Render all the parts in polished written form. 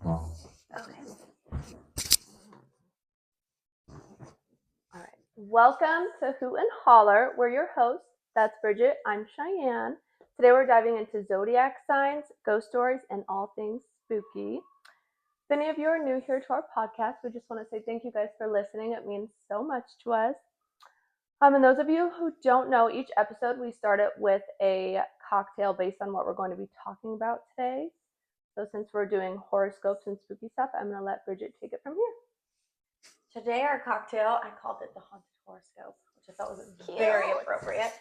Okay. All right. Welcome to Hoot Holler. We're your hosts. That's Bridget. I'm Cheyenne. Today we're diving into zodiac signs, ghost stories, and all things spooky. If any of you are new here to our podcast, we just want to say thank you guys for listening. It means so much to us. And those of you who don't know, each episode we start it with a cocktail based on what we're going to be talking about today. So since we're doing horoscopes and spooky stuff, I'm going to let Bridget take it from here. Today our cocktail, I called it the haunted horoscope, which I thought was very appropriate.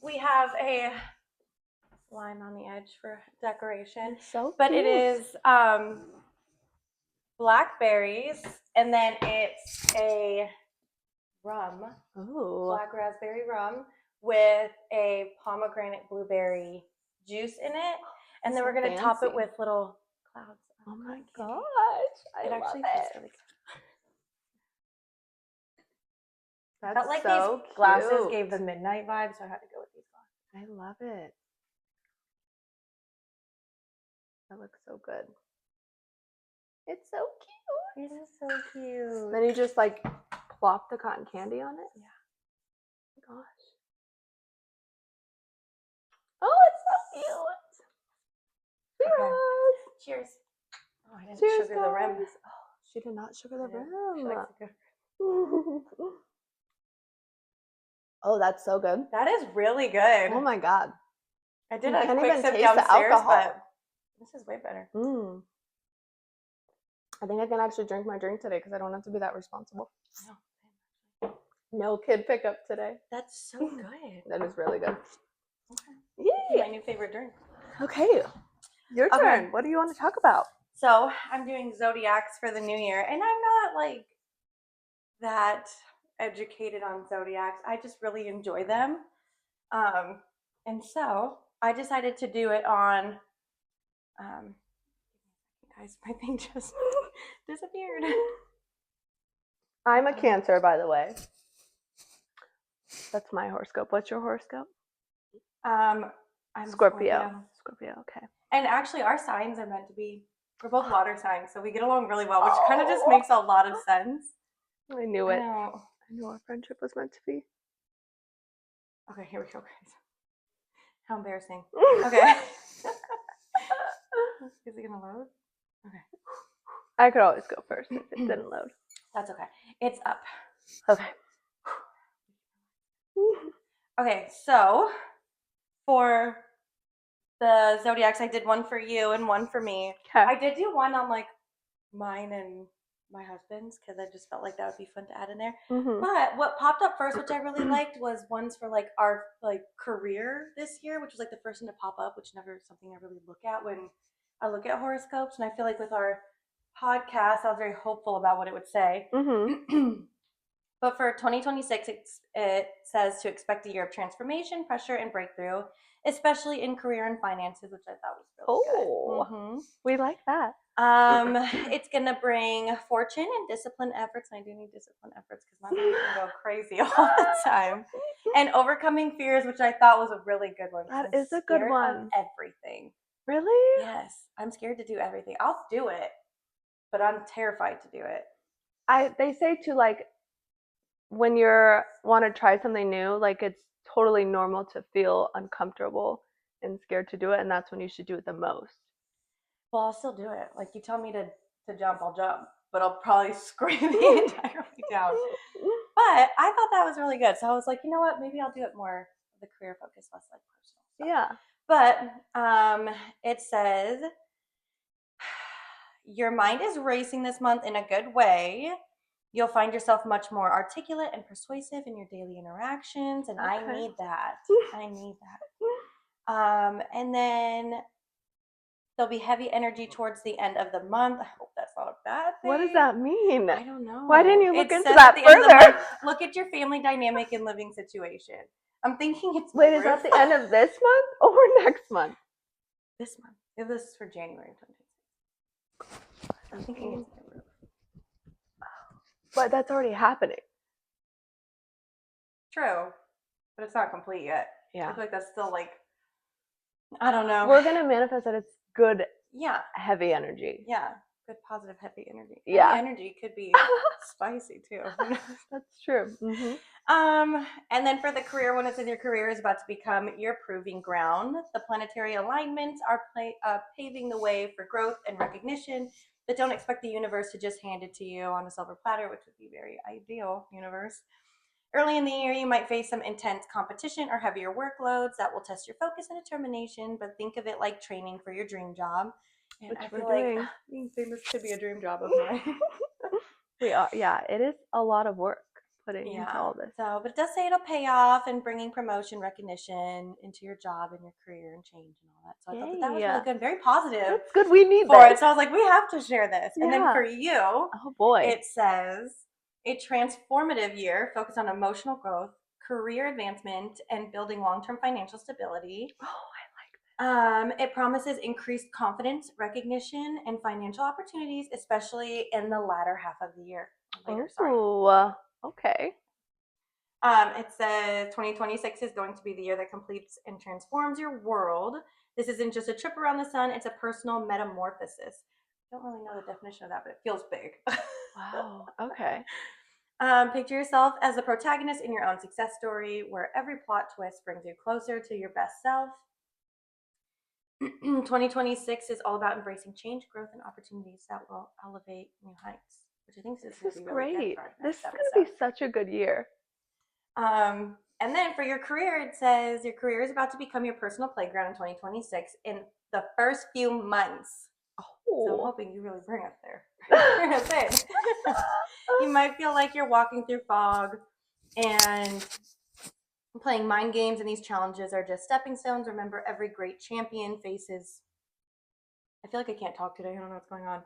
We have a line on the edge for decoration. But it is blackberries, and then it's a rum, black raspberry rum with a pomegranate blueberry juice in it, and then we're going to top it with little clouds. Oh my gosh, I love it. Tastes really good. That's felt like so these glasses gave the midnight vibe, so I had to go with these glasses. I love it. That looks so good. It's so cute. It is so cute. Then you just like plop the cotton candy on it? Yeah. Oh my gosh. Oh, it's so cute. Cheers. Okay. Cheers. Oh, I didn't Cheers, sugar guys. the rim. Oh, she did not sugar the rim. Oh, that's so good. That is really good. Oh my god. I did You a can't quick even sip taste the downstairs, alcohol. but this is way better. I think I can actually drink my drink today because I don't have to be that responsible. No kid pickup today. That's so good. That is really good. Okay. Yeah. My new favorite drink. Okay. Your turn. Okay. What do you want to talk about? So I'm doing zodiacs for the new year, and I'm not like that educated on zodiacs. I just really enjoy them. And so I decided to do it on guys, my thing just disappeared. I'm a Cancer, by the way. That's my horoscope. What's your horoscope? I'm Scorpio. Scorpio, okay. And actually our signs are meant to be, we're both water signs, so we get along really well, which kind of just makes a lot of sense. I knew it. I knew our friendship was meant to be. Okay, here we go, guys. How embarrassing. Okay. Is it gonna load? Okay. I could always go first if it didn't load. That's okay. It's up. Okay. Okay, so for the zodiacs, I did one for you and one for me. Okay. I did do one on like mine and my husband's because I just felt like that would be fun to add in there. But what popped up first, which I really liked, was ones for like our like career this year, which was like the first one to pop up, which never is something I really look at when I look at horoscopes. And I feel like with our podcast, I was very hopeful about what it would say. But for 2026, it says to expect a year of transformation, pressure, and breakthrough, especially in career and finances, which I thought was really good. We like that. It's going to bring fortune and discipline efforts, and I do need discipline efforts because my mind can go crazy all the time. And overcoming fears, which I thought was a really good one. That is a good one. Everything. Really? Yes. I'm scared to do everything. I'll do it, but I'm terrified to do it. They say to like, when you want to try something new, like it's totally normal to feel uncomfortable and scared to do it, and that's when you should do it the most. Well, I'll still do it. Like you tell me to jump, I'll jump, but I'll probably scream the entire way down. But I thought that was really good, so I was like, you know what? Maybe I'll do it more the career focus, less like personal stuff. Yeah. But it says your mind is racing this month in a good way. You'll find yourself much more articulate and persuasive in your daily interactions, and I need that. And then there'll be heavy energy towards the end of the month. I hope that's not a bad thing. What does that mean? I don't know. Why didn't you look into that further? Look at your family dynamic and living situation. I'm thinking it's... Wait, is that the end of this month or next month? This month. If this is for January 2026. I'm thinking it's my roof. But that's already happening. True. But it's not complete yet. Yeah. I feel like that's still like, I don't know. We're going to manifest that it's good, yeah, heavy energy. Yeah. good, positive, happy energy. Yeah. Happy energy could be spicy too. That's true. Mm-hmm. And then for the career, when it says your career is about to become your proving ground, the planetary alignments are paving the way for growth and recognition. But don't expect the universe to just hand it to you on a silver platter, which would be very ideal, universe. Early in the year, you might face some intense competition or heavier workloads that will test your focus and determination, but think of it like training for your dream job. And Which I we're feel like doing. being famous could be a dream job of mine. We are. Yeah, it is a lot of work putting into all this. So, but it does say it'll pay off and bringing promotion, recognition into your job and your career and change and all that. So I thought that was really good, very positive. That's good. We need for this. it. So I was like, we have to share this. Yeah. And then for you, oh boy, it says a transformative year focused on emotional growth, career advancement, and building long-term financial stability. Oh, I like that. It promises increased confidence, recognition, and financial opportunities, especially in the latter half of the year. Oh, okay. It says 2026 is going to be the year that completes and transforms your world. This isn't just a trip around the sun, it's a personal metamorphosis. I don't really know the definition of that, but it feels big. Wow. Okay. Picture yourself as the protagonist in your own success story, where every plot twist brings you closer to your best self. 2026 is all about embracing change, growth, and opportunities that will elevate new heights, which I think This is really great. Good for this is going to be such a good year. And then for your career, it says your career is about to become your personal playground in 2026 in the first few months. Oh. So I'm hoping you really bring us there. Bring us in. You might feel like you're walking through fog and playing mind games, and these challenges are just stepping stones. Remember, every great champion faces. I feel like I can't talk today. I don't know what's going on.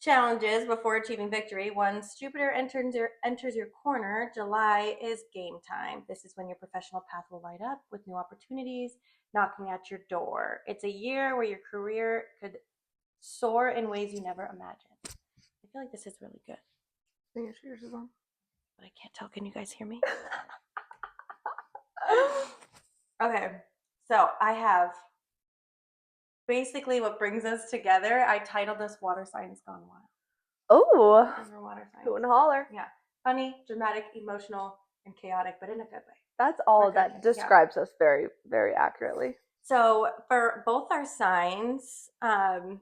Challenges before achieving victory. Once Jupiter enters your corner, July is game time. This is when your professional path will light up with new opportunities knocking at your door. It's a year where your career could soar in ways you never imagined. I feel like this is really good. But I can't tell. Can you guys hear me? Okay, so I have basically what brings us together. I titled this Water Signs Gone Wild. Oh, water signs. Hoot and Holler. Yeah, funny, dramatic, emotional, and chaotic, but in a good way. That's all that describes us very, very accurately. So for both our signs, our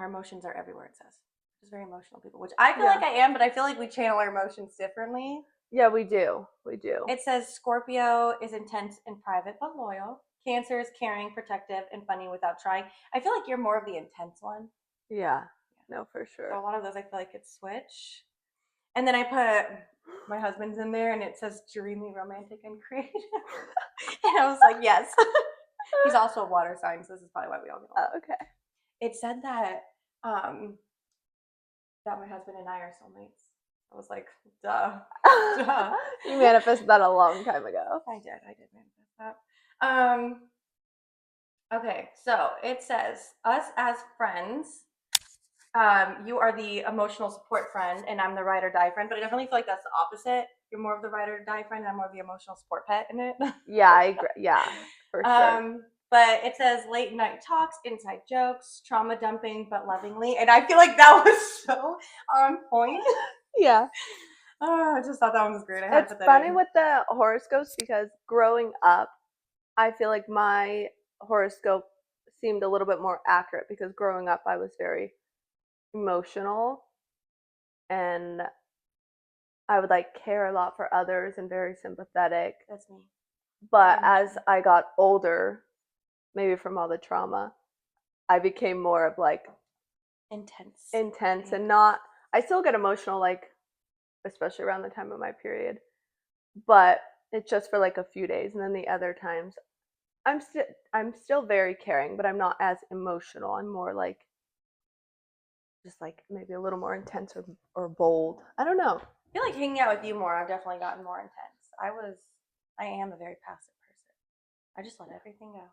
emotions are everywhere, it says. Just very emotional people, which I feel like I am, but I feel like we channel our emotions differently. Yeah, we do. We do. It says Scorpio is intense and private but loyal. Cancer is caring, protective, and funny without trying. I feel like you're more of the intense one. Yeah. No, for sure. So a lot of those I feel like could switch. And then I put my husband's in there, and it says dreamy, romantic, and creative. And I was like, yes. He's also a water sign, so this is probably why we all get along. Oh, okay. It said that that my husband and I are soulmates. I was like, duh. Duh. You manifested that a long time ago. I did manifest that. Okay, so it says, us as friends, you are the emotional support friend, and I'm the ride or die friend, but I definitely feel like that's the opposite. You're more of the ride or die friend, and I'm more of the emotional support pet in it. Yeah, I agree. Yeah, for sure. But it says late night talks, inside jokes, trauma dumping, but lovingly. And I feel like that was so on point. Yeah. Oh, I just thought that one was great. It's funny with the horoscopes because growing up, I feel like my horoscope seemed a little bit more accurate because growing up I was very emotional and I would like care a lot for others and very sympathetic. That's me. But as I got older, maybe from all the trauma, I became more of like intense and not, I still get emotional, like especially around the time of my period, but it's just for like a few days, and then the other times I'm still very caring, but I'm not as emotional. I'm more like just like maybe a little more intense or bold. I don't know. I feel like hanging out with you more, I've definitely gotten more intense. I am a very passive person. I just let everything go.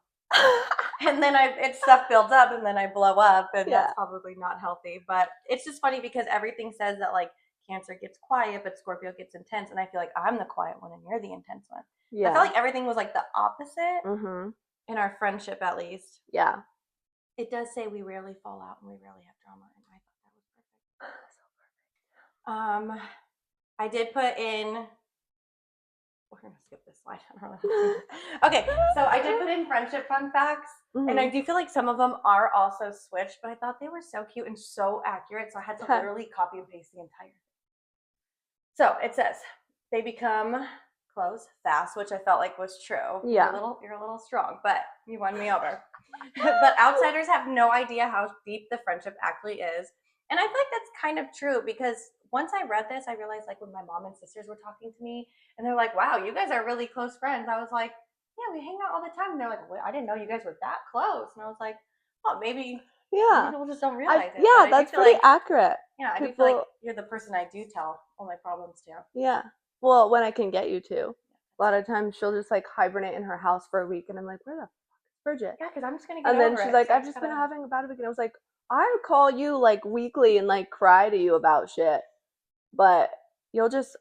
And then stuff builds up and then I blow up, and that's probably not healthy. But it's just funny because everything says that like Cancer gets quiet, but Scorpio gets intense, and I feel like I'm the quiet one and you're the intense one. Yeah. I felt like everything was like the opposite in our friendship, at least. Yeah. It does say we rarely fall out and we rarely have drama, and I thought that was perfect. I did put in. We're gonna skip this slide. I don't know. Okay, so I did put in friendship fun facts, and I do feel like some of them are also switched, but I thought they were so cute and so accurate, so I had to literally copy and paste the entire thing. So it says they become close fast, which I felt like was true. Yeah, you're a little strong, but you won me over. But outsiders have no idea how deep the friendship actually is, and I feel like that's kind of true because once I read this, I realized like when my mom and sisters were talking to me, and they're like, "Wow, you guys are really close friends." I was like, "Yeah, we hang out all the time." And they're like, "Well, I didn't know you guys were that close." And I was like, "Oh, maybe people just don't realize it." Yeah, that's pretty accurate. Yeah, I do feel like you're the person I do tell all my problems to. Yeah. Well, when I can get you to. A lot of times she'll just like hibernate in her house for a week, and I'm like, where the fuck is Bridget? Yeah, because I'm just gonna get over it. And then she's like, I've just been having a bad week, and I was like, I would call you like weekly and like cry to you about shit, but you'll just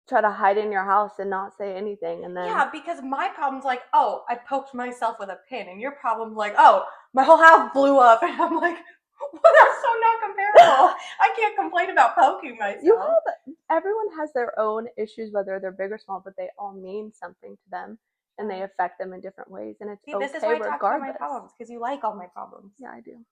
try to hide in your house and not say anything, and then because my problem's like, oh, I poked myself with a pin, and your problem's like, oh, my whole house blew up, and I'm like, well, that's so not comparable. I can't complain about poking myself. Everyone has their own issues, whether they're big or small, but they all mean something to them, and they affect them in different ways, and it's okay. This is why I talk about my problems, because you like all my problems. Yeah, I do.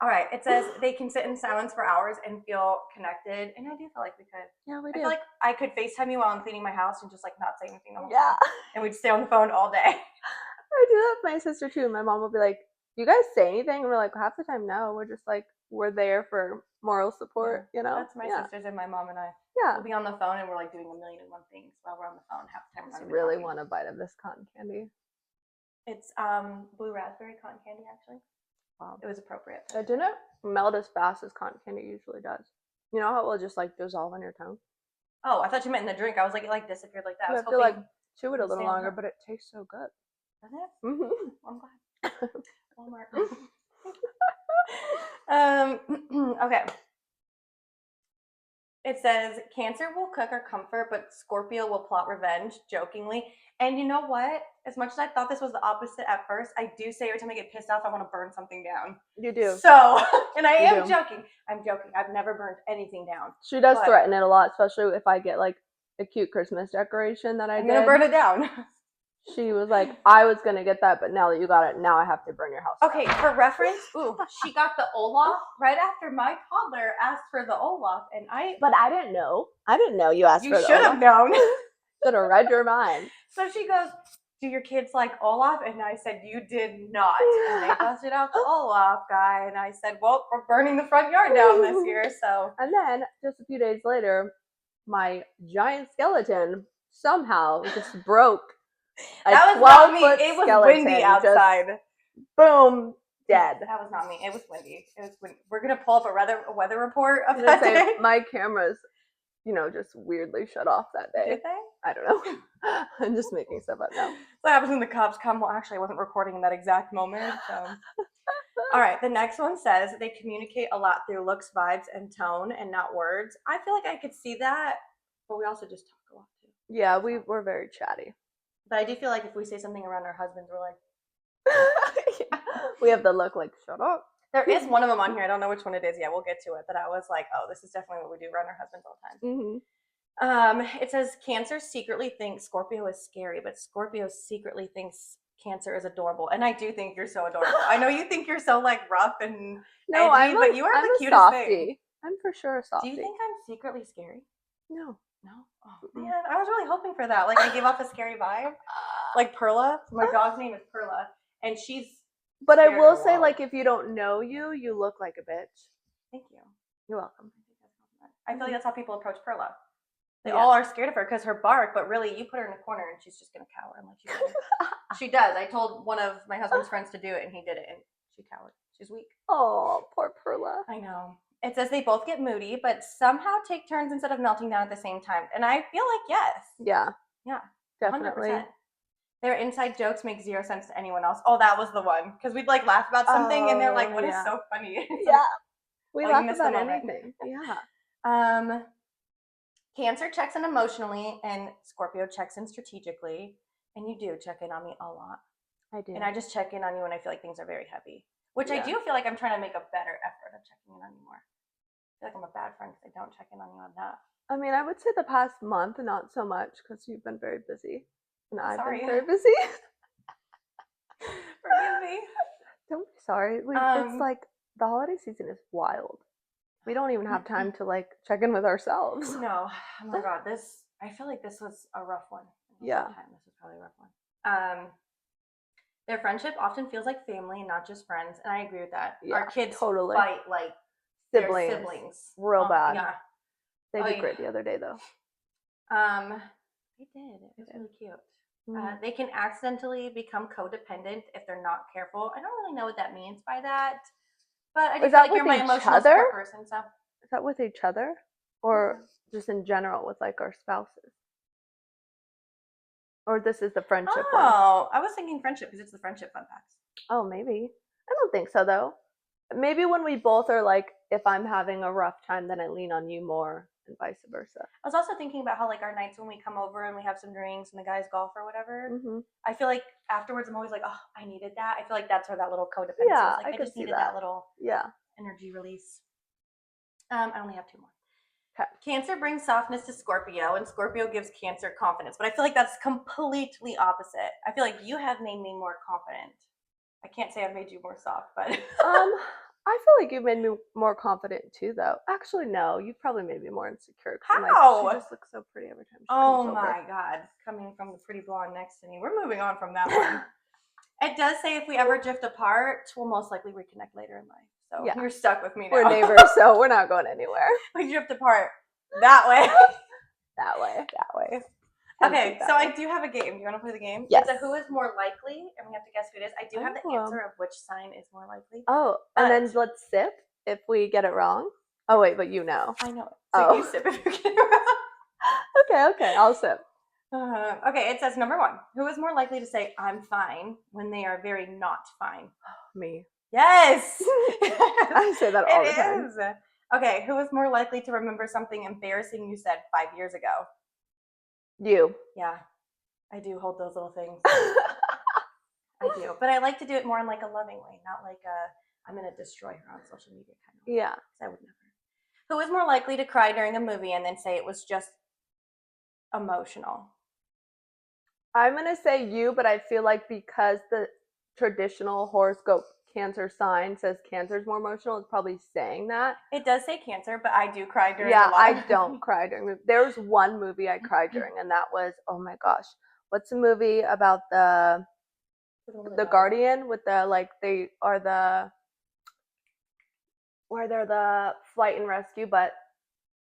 All right, it says they can sit in silence for hours and feel connected, and I do feel like we could. Yeah, we do. I feel like I could FaceTime you while I'm cleaning my house and just like not say anything the whole time. And we'd stay on the phone all day. I do that with my sister too. My mom will be like, "Do you guys say anything?" And we're like, half the time, no. We're just like, we're there for moral support, you know? That's my sisters and my mom and I. Yeah. We'll be on the phone and we're like doing 1,000,001 things while we're on the phone half the time. I really want a bite of this cotton candy. It's blue raspberry cotton candy, actually. Wow. It was appropriate. It didn't melt as fast as cotton candy usually does. You know how it will just like dissolve on your tongue? Oh, I thought you meant in the drink. I was like, it like disappeared like that. I was hoping like chew it a little longer, but it tastes so good. Doesn't it? Mm-hmm. I'm glad. Walmart. Okay. It says Cancer will cook or comfort, but Scorpio will plot revenge, jokingly. And you know what? As much as I thought this was the opposite at first, I do say every time I get pissed off, I want to burn something down. You do. So, and I am joking. I'm joking. I've never burned anything down. She does threaten it a lot, especially if I get like a cute Christmas decoration that I'm gonna burn it down. She was like, I was gonna get that, but now that you got it, now I have to burn your house down. Okay, for reference, she got the Olaf right after my toddler asked for the Olaf, and But I didn't know. I didn't know you asked for the Olaf. You should have known. Should have read your mind. So she goes, do your kids like Olaf? And I said, you did not. And they busted out the Olaf guy, and I said, well, we're burning the front yard down this year, so. And then, just a few days later, my giant skeleton somehow just broke. That was not me. It was windy outside. Boom, dead. That was not me. It was windy. We're gonna pull up a weather report of that day. My cameras, just weirdly shut off that day. Did they? I don't know. I'm just making stuff up now. What happens when the cops come? Well, actually, I wasn't recording in that exact moment. So. All right. The next one says they communicate a lot through looks, vibes, and tone, and not words. I feel like I could see that, but we also just talk a lot too. Yeah, we're very chatty. But I do feel like if we say something around our husbands, we're like, yeah. We have the look like, shut up. There is one of them on here. I don't know which one it is yet. We'll get to it. But I was like, oh, this is definitely what we do around our husbands all the time. It says Cancer secretly thinks Scorpio is scary, but Scorpio secretly thinks Cancer is adorable. And I do think you're so adorable. I know you think you're so like rough and edgy, but you are the cutest softie. thing. I'm for sure a softie. Do you think I'm secretly scary? No. Oh man, I was really hoping for that. Like I give off a scary vibe. Like Perla. My dog's name is Perla, and she's. But I will say, like, if you don't know you, you look like a bitch. Thank you. You're welcome. I feel like that's how people approach Perla. They all are scared of her because her bark, but really, you put her in a corner and she's just gonna cower and let you do it. She does. I told one of my husband's friends to do it, and he did it, and she cowered. She's weak. Oh, poor Perla. I know. It says they both get moody, but somehow take turns instead of melting down at the same time. And I feel like yes. Yeah. Yeah. Definitely. 100%. Their inside jokes make zero sense to anyone else. Oh, that was the one. Because we'd like laugh about something and they're like, what is so funny? Yeah. We laugh about anything. Yeah. Cancer checks in emotionally and Scorpio checks in strategically. And you do check in on me a lot. I do. And I just check in on you when I feel like things are very heavy. which I do feel like I'm trying to make a better effort of checking in on you more. I feel like I'm a bad friend because I don't check in on you enough. I mean, I would say the past month, not so much because you've been very busy. And I've been very busy. Forgive me. Don't be sorry. It's like the holiday season is wild. We don't even have time to like check in with ourselves. No. Oh my God. I feel like this was a rough one. Yeah. This was probably a rough one. Their friendship often feels like family, not just friends. And I agree with that. Yeah, our kids totally fight like siblings. Real bad. Yeah. They did great the other day though. They did. It was really cute. They can accidentally become codependent if they're not careful. I don't really know what that means by that, but I just feel like you're my emotional support person. So is that with each other, or just in general with like our spouses? Or this is the friendship one? Oh, I was thinking friendship because it's the friendship fun facts. Oh, maybe. I don't think so though. Maybe when we both are like, if I'm having a rough time, then I lean on you more. And vice versa. I was also thinking about how like our nights when we come over and we have some drinks and the guys golf or whatever. I feel like afterwards I'm always like, oh, I needed that. I feel like that's where that little codependency is. Like I just needed that little energy release. I only have 2 more. Okay. Cancer brings softness to Scorpio, and Scorpio gives Cancer confidence. But I feel like that's completely opposite. I feel like you have made me more confident. I can't say I've made you more soft, but I feel like you made me more confident too, though. Actually, no, you probably made me more insecure. How? She just looks so pretty every time she comes over. My God. Coming from the pretty blonde next to me. We're moving on from that one. It does say if we ever drift apart, we'll most likely reconnect later in life. So you're stuck with me now. We're neighbors, so we're not going anywhere. We drift apart that way. That way. Okay, so I do have a game. Do you want to play the game? Yes. It's a who is more likely, and we have to guess who it is. I do have the answer of which sign is more likely. Oh, and then let's sip if we get it wrong. Oh, wait, but you know. I know it. So you sip if you get it wrong. Okay, I'll sip. Okay, it says number 1. Who is more likely to say, I'm fine, when they are very not fine? Me. Yes! I say that all the time. It is. Okay, who is more likely to remember something embarrassing you said 5 years ago? You. Yeah, I do hold those little things. I do, but I like to do it more in like a loving way, not like I'm gonna destroy her on social media kind of way. Yeah, I would never. Who is more likely to cry during a movie and then say it was just emotional? I'm gonna say you, but I feel like because the traditional horoscope Cancer sign says Cancer's more emotional, it's probably saying that. It does say Cancer, but I do cry during a lot. I don't cry during movies. There was one movie I cried during, and that was, oh my gosh, what's the movie about the Guardian with the like they are the where they're the flight and rescue, but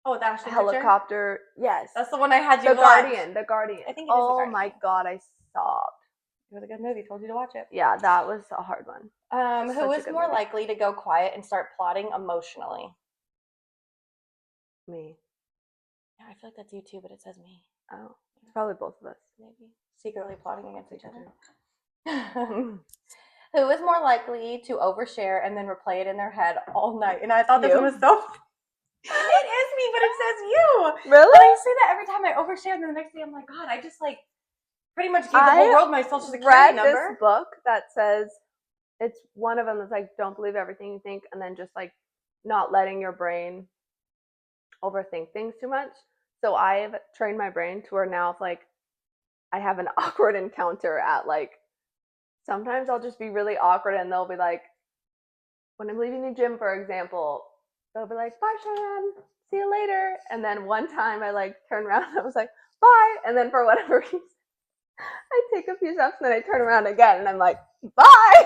the Ashton helicopter. Picture? Yes, that's the one I had you the watch. The Guardian. I think it is the Guardian. My God, I sobbed. It was a good movie. Told you to watch it. Yeah, that was a hard one. Who is more likely to go quiet and start plotting emotionally? Me. Yeah, I feel like that's you too, but it says me. Oh, it's probably both of us. Maybe secretly plotting against each other. Who is more likely to overshare and then replay it in their head all night? And I thought this one was so. It is me, but it says you. Really? But I say that every time I overshare, and then the next day I'm like, God, I just like pretty much gave the whole world my social security number. Read this book that says it's one of them that's like, don't believe everything you think, and then just like not letting your brain overthink things too much. So I've trained my brain to where now if like I have an awkward encounter at like, sometimes I'll just be really awkward and they'll be like, when I'm leaving the gym, for example, they'll be like, bye, Cheyenne, see you later. And then one time I like turned around and I was like, bye. And then for whatever reason, I take a few steps and then I turn around again and I'm like, bye.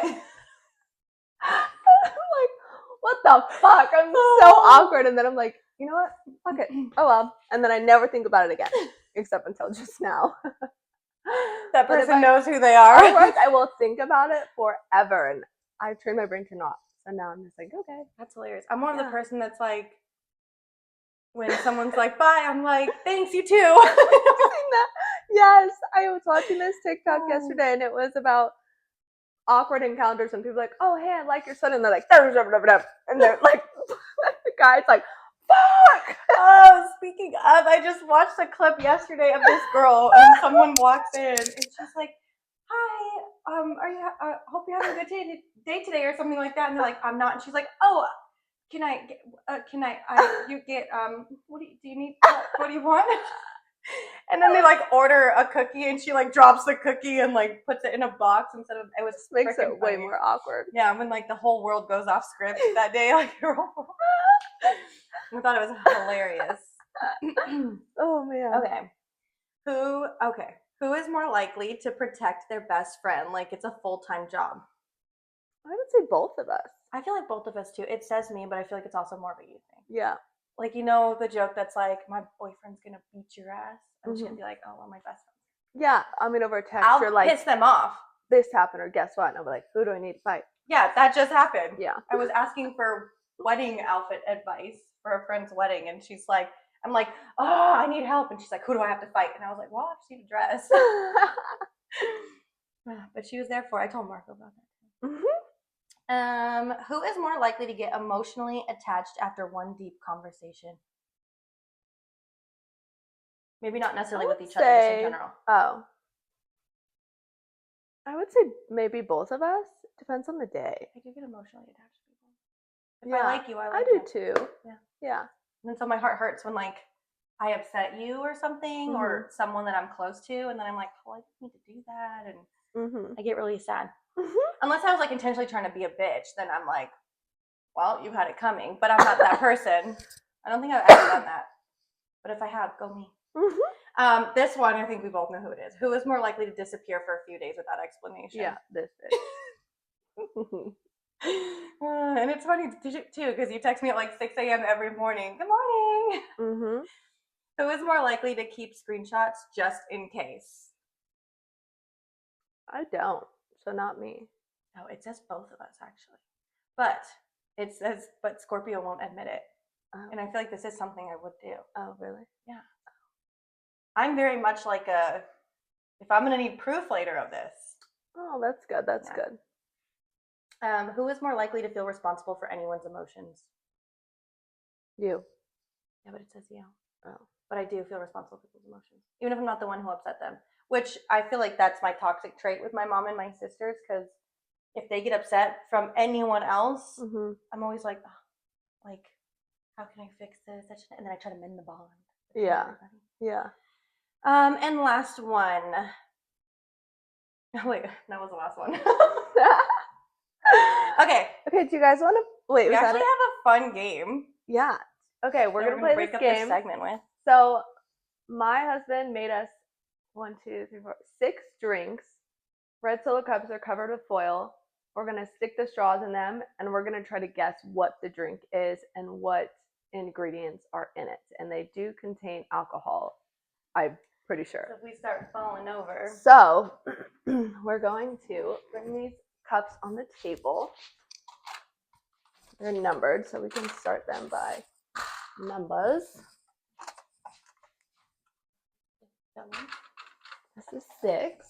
I'm like, what the fuck? I'm so awkward. And then I'm like, you know what? Fuck it. Oh well. And then I never think about it again, except until just now. That person knows who they are. Otherwise, I will think about it forever. And I've trained my brain to not. So now I'm just like, okay. That's hilarious. I'm more of the person that's like, when someone's like, bye, I'm like, thanks, you too. Yes, I was watching this TikTok yesterday, and it was about awkward encounters, and people are like, oh, hey, I like your son, and they're like, and they're like, the guy's like, fuck! Oh, speaking of, I just watched a clip yesterday of this girl, and someone walks in, and she's like, hi, are you? Hope you're having a good day today, or something like that. And they're like, I'm not. And she's like, oh, can I get? You get? What do you need? What do you want? And then they like order a cookie, and she like drops the cookie and like puts it in a box instead of. It was makes it funny. Way more awkward. Yeah, when like the whole world goes off script that day, like I thought it was hilarious. Oh man. Okay. Who is more likely to protect their best friend like it's a full-time job? I would say both of us. I feel like both of us too. It says me, but I feel like it's also more of a you thing. Yeah. Like, you know, the joke that's like, my boyfriend's gonna beat your ass. I'm just gonna be like, oh, well, my best friend. Yeah, I mean, over text, I'll you're like, piss them off. This happened, or guess what? And I'll be like, who do I need to fight? Yeah, that just happened. Yeah. I was asking for wedding outfit advice for a friend's wedding, and she's like, I'm like, oh, I need help. And she's like, who do I have to fight? And I was like, well, I just need a dress. But she was there for it. I told Marco about that. Who is more likely to get emotionally attached after one deep conversation? Maybe not necessarily with each other, just in general. Oh. I would say maybe both of us. Depends on the day. I do get emotionally attached to people. If Yeah, I like you, I like you. I do too. Yeah. And then so my heart hurts when like I upset you or something, or someone that I'm close to, and then I'm like, oh, I didn't need to do that, and I get really sad. Unless I was like intentionally trying to be a bitch, then I'm like, well, you had it coming. But I'm not that person. I don't think I've ever done that. But if I have, go me. This one, I think we both know who it is. Who is more likely to disappear for a few days without explanation? Yeah, this is. And it's funny too, because you text me at like 6 a.m. every morning. Good morning. Who is more likely to keep screenshots just in case? I don't. So not me. Oh, it says both of us actually. But it says, but Scorpio won't admit it. And I feel like this is something I would do. Oh, really? Yeah. I'm very much like if I'm going to need proof later of this. Oh, that's good. That's good. Who is more likely to feel responsible for anyone's emotions? You. Yeah, but it says you. Oh. But I do feel responsible for people's emotions, even if I'm not the one who upset them. Which I feel like that's my toxic trait with my mom and my sisters, because if they get upset from anyone else, I'm always like, oh, like, how can I fix this? And then I try to mend the bond. Yeah. Yeah. And last one. Oh, wait, that was the last one. Okay. Okay, do you guys want to wait? We actually have a fun game. Yeah. Okay, we're gonna play break this up game. This segment with. So, my husband made us 6 drinks. Red Solo cups are covered with foil. We're gonna stick the straws in them, and we're gonna try to guess what the drink is and what ingredients are in it. And they do contain alcohol, I'm pretty sure. So if we start falling over. So, we're going to bring these cups on the table. They're numbered, so we can start them by numbers. This is 6.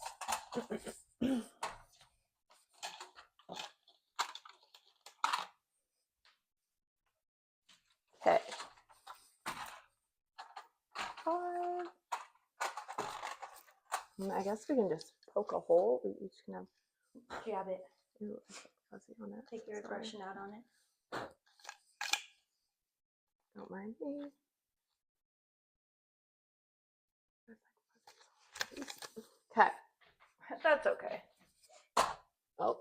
Okay. 5. I guess we can just poke a hole. We each can have. Jab it. Ooh, fuzzy on it. Take your aggression out on it. Don't mind me. Okay. That's okay. Oh.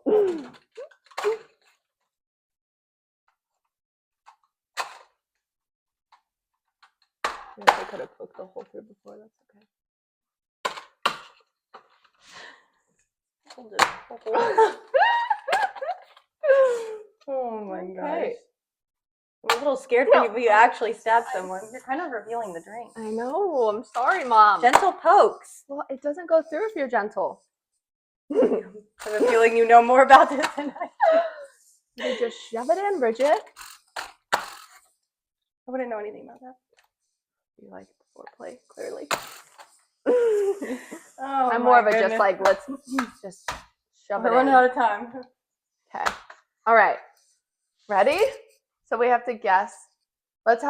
I guess I could have poked the hole through before. That's okay. Hold it. Oh my gosh. I'm a little scared for you if you actually stab someone. You're kind of revealing the drink. I know. I'm sorry, Mom. Gentle pokes. Well, it doesn't go through if you're gentle. I have a feeling you know more about this than I do. You just shove it in, Bridget. I wouldn't know anything about that. You like foreplay, clearly. Oh, I'm more of a just like, let's just shove it in. We're running out of time. Okay. All right. Ready? So we have to guess. Let's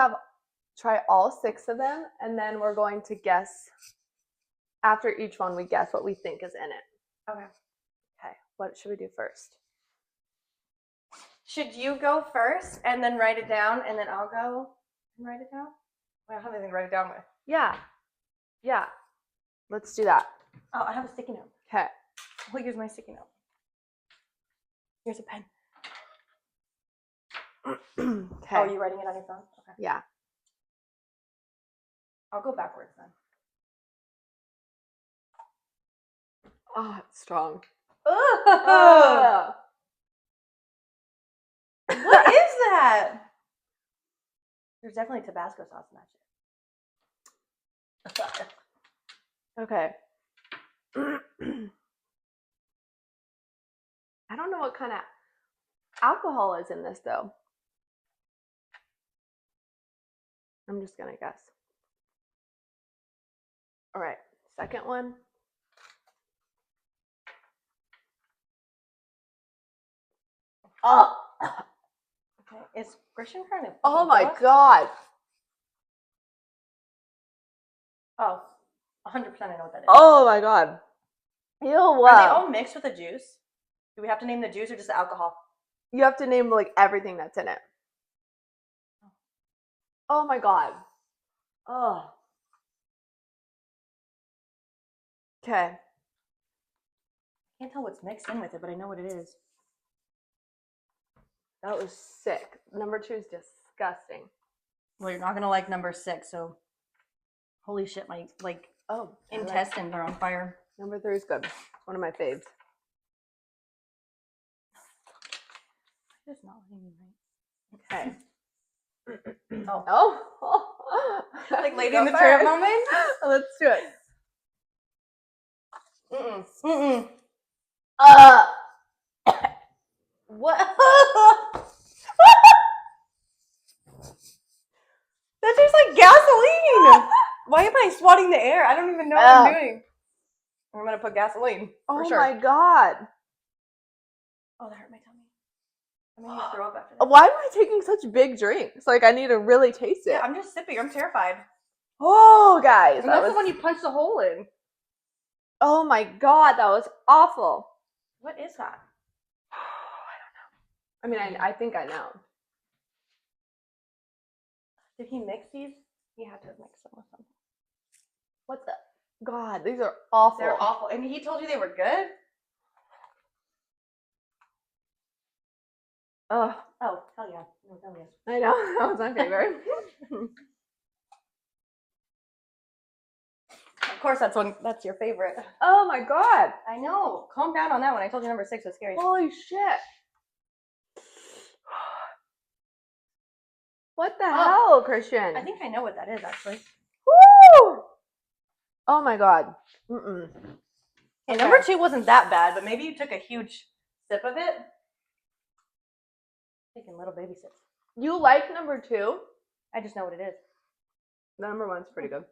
try all 6 of them, and then we're going to guess. After each one, we guess what we think is in it. Okay. Okay. What should we do first? Should you go first and then write it down, and then I'll go and write it down? I don't have anything to write it down with. Yeah. Let's do that. Oh, I have a sticky note. Okay. I'll use my sticky note. Here's a pen. Okay. Oh, are you writing it on your phone? Okay. Yeah. I'll go backwards then. Oh, it's strong. Oh! What is that? There's definitely Tabasco sauce in that shit. Okay. I don't know what kind of alcohol is in this though. I'm just gonna guess. All right, second one. Oh. Okay, is Christian trying to? Oh my God. Oh, 100% I know what that is. Oh my God. Ew. Are they all mixed with the juice? Do we have to name the juice or just the alcohol? You have to name like everything that's in it. Oh my God. Oh. Okay. I can't tell what's mixed in with it, but I know what it is. That was sick. Number 2 is disgusting. Well, you're not gonna like number 6, so holy shit, my intestines are on fire. Number 3 is good. It's one of my faves. It's not letting me write. Okay. Oh. Like Lady Go in the Tramp first. moment? Let's do it. What? That tastes like gasoline. Why am I swatting the air? I don't even know what I'm doing. I'm gonna put gasoline. Oh for sure. my God. Oh, that hurt my tummy. I'm gonna need to throw up after that. Why am I taking such big drinks? Like I need to really taste it. Yeah, I'm just sipping. I'm terrified. Oh, guys. And that's the one you punched the hole in. Oh my God, that was awful. What is that? I don't know. I mean, I think I know. Did he mix these? He had to mix them with something. What the? God, these are awful. They're awful. And he told you they were good? Ugh. Oh, hell yeah. No, hell yes. I know. That was my favorite. Of course, that's your favorite. Oh my God. I know. Calm down on that one. I told you number 6 was scary. Holy shit. What the hell, Christian? I think I know what that is, actually. Woo! Oh my God. Okay, number 2 wasn't that bad, but maybe you took a huge sip of it. Taking little baby sips. You like number 2? I just know what it is. Number 1's pretty good.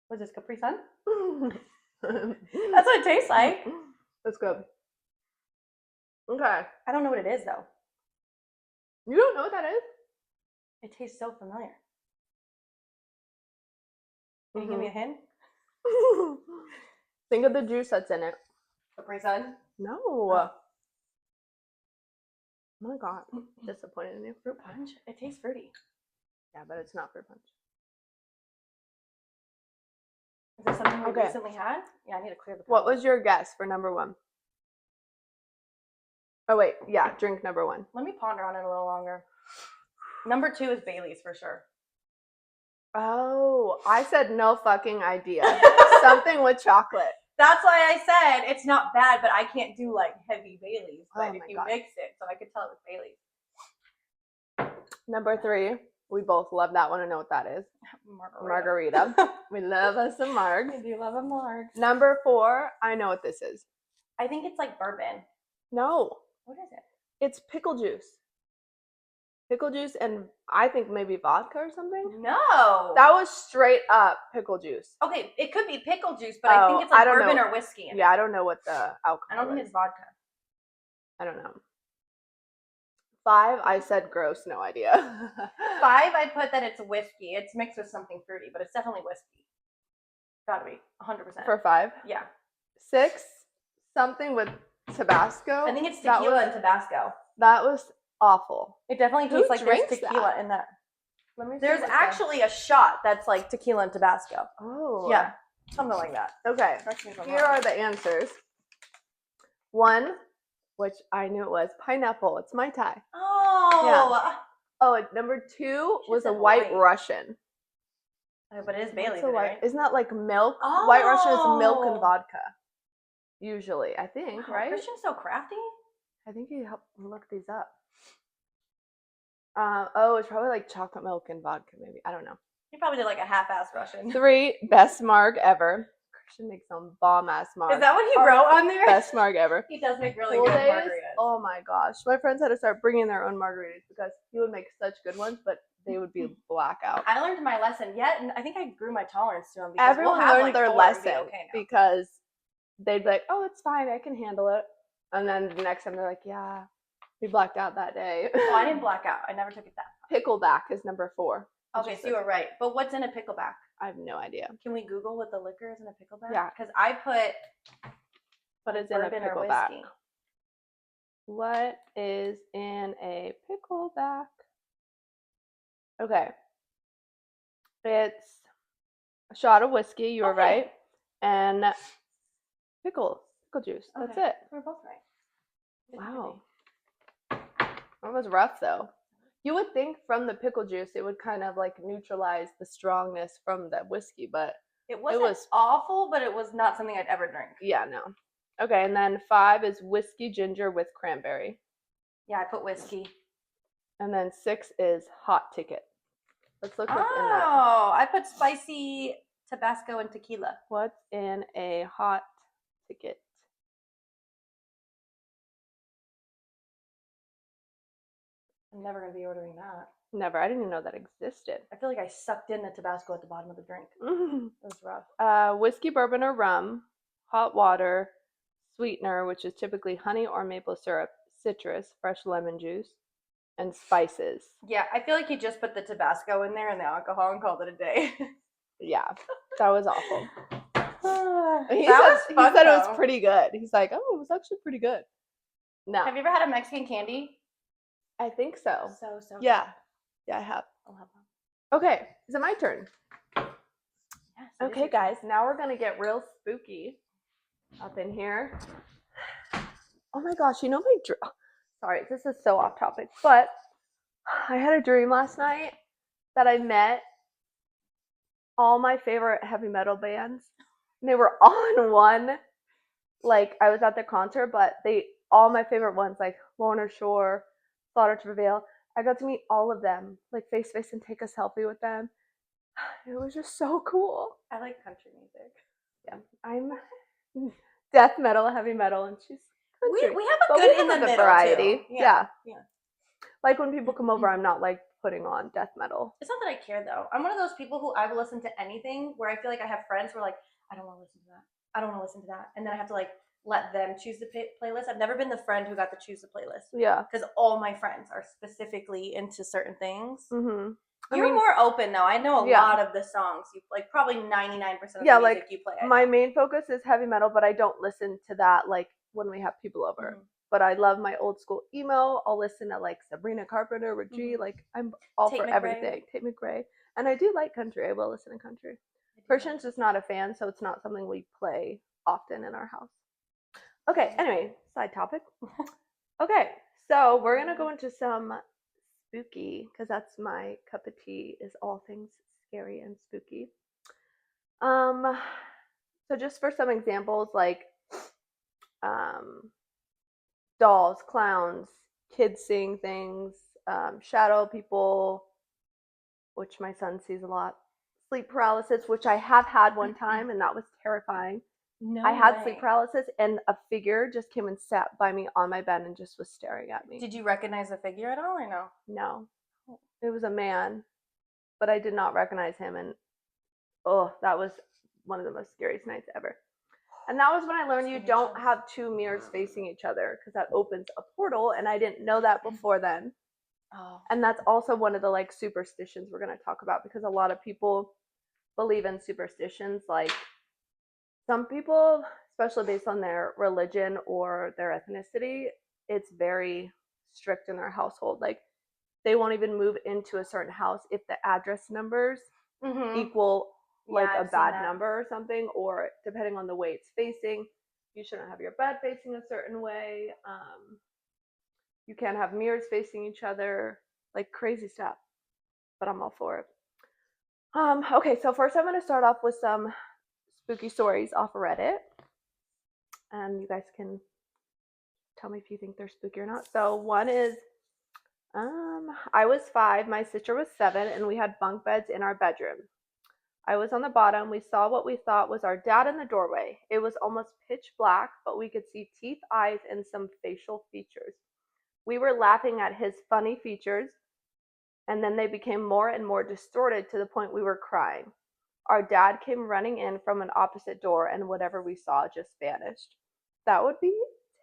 Was this Capri Sun? That's what it tastes like. That's good. Okay. I don't know what it is, though. You don't know what that is? It tastes so familiar. Can you give me a hint? Think of the juice that's in it. Capri Sun? No. Oh my God. Disappointed in you. Fruit punch? It tastes fruity. Yeah, but it's not fruit punch. Is this something we recently had? Yeah, I need to clear the palate. What was your guess for number 1? Oh, wait. Yeah, drink number 1. Let me ponder on it a little longer. Number 2 is Bailey's for sure. Oh, I said no fucking idea. Something with chocolate. That's why I said it's not bad, but I can't do like heavy Bailey's. But if you mix it, so I could tell it was Bailey's. Number 3, we both love that one. I know what that is. Margarita. We love us some marg. I do love a marg. Number 4, I know what this is. I think it's like bourbon. No. What is it? It's pickle juice. Pickle juice and I think maybe vodka or something. No. That was straight up pickle juice. Okay, it could be pickle juice, but I think it's like bourbon or whiskey. Yeah, I don't know what the alcohol I don't think it's vodka. I don't know. 5, I said gross, no idea. 5, I put that it's whiskey. It's mixed with something fruity, but it's definitely whiskey. Gotta be 100%. For 5? Yeah. 6, something with Tabasco. I think it's tequila and Tabasco. That was awful. It definitely tastes like there's tequila in that. Let me see. There's actually a shot that's like tequila and Tabasco. Oh. Yeah. Something like that. Okay. Here are the answers. 1, which I knew it was, pineapple. It's Mai Tai. Oh. Yeah. Oh, number 2 was a White Russian. Oh, but it is Bailey's, right? Isn't that like milk? Oh. White Russian is milk and vodka. Usually, I think, right? Christian's so crafty. I think he helped look these up. It's probably like chocolate milk and vodka, maybe. I don't know. He probably did like a half-ass Russian. 3, best marg ever. Christian makes some bomb-ass marg. Is that what he wrote on there? Best marg ever. He does make really good margaritas. Oh my gosh. My friends had to start bringing their own margaritas because he would make such good ones, but they would be blackout. I learned my lesson yet, and I think I grew my tolerance to them. Everyone learned their lesson because they'd be like, oh, it's fine, I can handle it. And then the next time they're like, yeah, we blacked out that day. Oh, I didn't black out. I never took it that far. Pickleback is number 4. Okay, so you were right. But what's in a pickleback? I have no idea. Can we Google what the liquor is in a pickleback? Yeah. Because I put what is in a pickleback. What is in a pickleback? Okay. It's a shot of whiskey, you were right. And pickle juice. That's it. We're both right. Wow. That was rough though. You would think from the pickle juice it would kind of like neutralize the strongness from the whiskey, but it was awful, but it was not something I'd ever drink. Yeah, no. Okay, and then 5 is whiskey ginger with cranberry. Yeah, I put whiskey. And then 6 is hot ticket. Let's look what's in that. Oh, I put spicy Tabasco and tequila. What's in a hot ticket? I'm never going to be ordering that. Never. I didn't even know that existed. I feel like I sucked in the Tabasco at the bottom of the drink. It was rough. Whiskey, bourbon, or rum, hot water, sweetener, which is typically honey or maple syrup, citrus, fresh lemon juice, and spices. Yeah, I feel like he just put the Tabasco in there and the alcohol and called it a day. Yeah, that was awful. He said it was pretty good. He's like, oh, it was actually pretty good. No. Have you ever had a Mexican candy? I think so. So yeah. Good. Yeah, I have. I'll have one. Okay, is it my turn? Yes. Okay, guys, now we're gonna get real spooky up in here. Oh my gosh, you know sorry, this is so off topic, but I had a dream last night that I met all my favorite heavy metal bands. And they were all in one. Like, I was at their concert, but all my favorite ones, like Lorna Shore, Slaughter to Prevail, I got to meet all of them, like face to face, and take a selfie with them. It was just so cool. I like country music. Yeah, I'm death metal, heavy metal, and she's country. We have a good in the middle variety. Too. Yeah. Like when people come over, I'm not like putting on death metal. It's not that I care though. I'm one of those people who I will listen to anything where I feel like I have friends who are like, I don't want to listen to that. I don't want to listen to that. And then I have to like let them choose the playlist. I've never been the friend who got to choose the playlist. Yeah. Because all my friends are specifically into certain things. Mm-hmm. You're more open though. I know a lot of the songs. You like probably 99% of the music you play. My main focus is heavy metal, but I don't listen to that like when we have people over. Mm-hmm. But I love my old school emo. I'll listen to like Sabrina Carpenter, Reggie. Mm-hmm. Like I'm all for everything. Tate McRae. And I do like country. I will listen to country. Christian's just not a fan, so it's not something we play often in our house. Okay, anyway, side topic. Okay, so we're going to go into some spooky, because that's my cup of tea, is all things scary and spooky. So just for some examples, like dolls, clowns, kids seeing things, shadow people, which my son sees a lot, sleep paralysis, which I have had one time, and that was terrifying. No I had way. sleep paralysis, and a figure just came and sat by me on my bed and just was staring at me. Did you recognize the figure at all, or no? No. It was a man, but I did not recognize him, and that was one of the most scariest nights ever. And that was when I learned you don't have two mirrors facing each other, because that opens a portal, and I didn't know that before then. Oh. And that's also one of the like superstitions we're going to talk about, because a lot of people believe in superstitions. Like some people, especially based on their religion or their ethnicity, it's very strict in their household. Like they won't even move into a certain house if the address numbers equal like a bad number or something, or depending on the way it's facing, you shouldn't have your bed facing a certain way. You can't have mirrors facing each other, like crazy stuff. But I'm all for it. Okay, so first I'm going to start off with some spooky stories off of Reddit, and you guys can tell me if you think they're spooky or not. So one is, I was 5, my sister was 7, and we had bunk beds in our bedroom. I was on the bottom. We saw what we thought was our dad in the doorway. It was almost pitch black, but we could see teeth, eyes, and some facial features. We were laughing at his funny features, and then they became more and more distorted to the point we were crying. Our dad came running in from an opposite door, and whatever we saw just vanished. That would be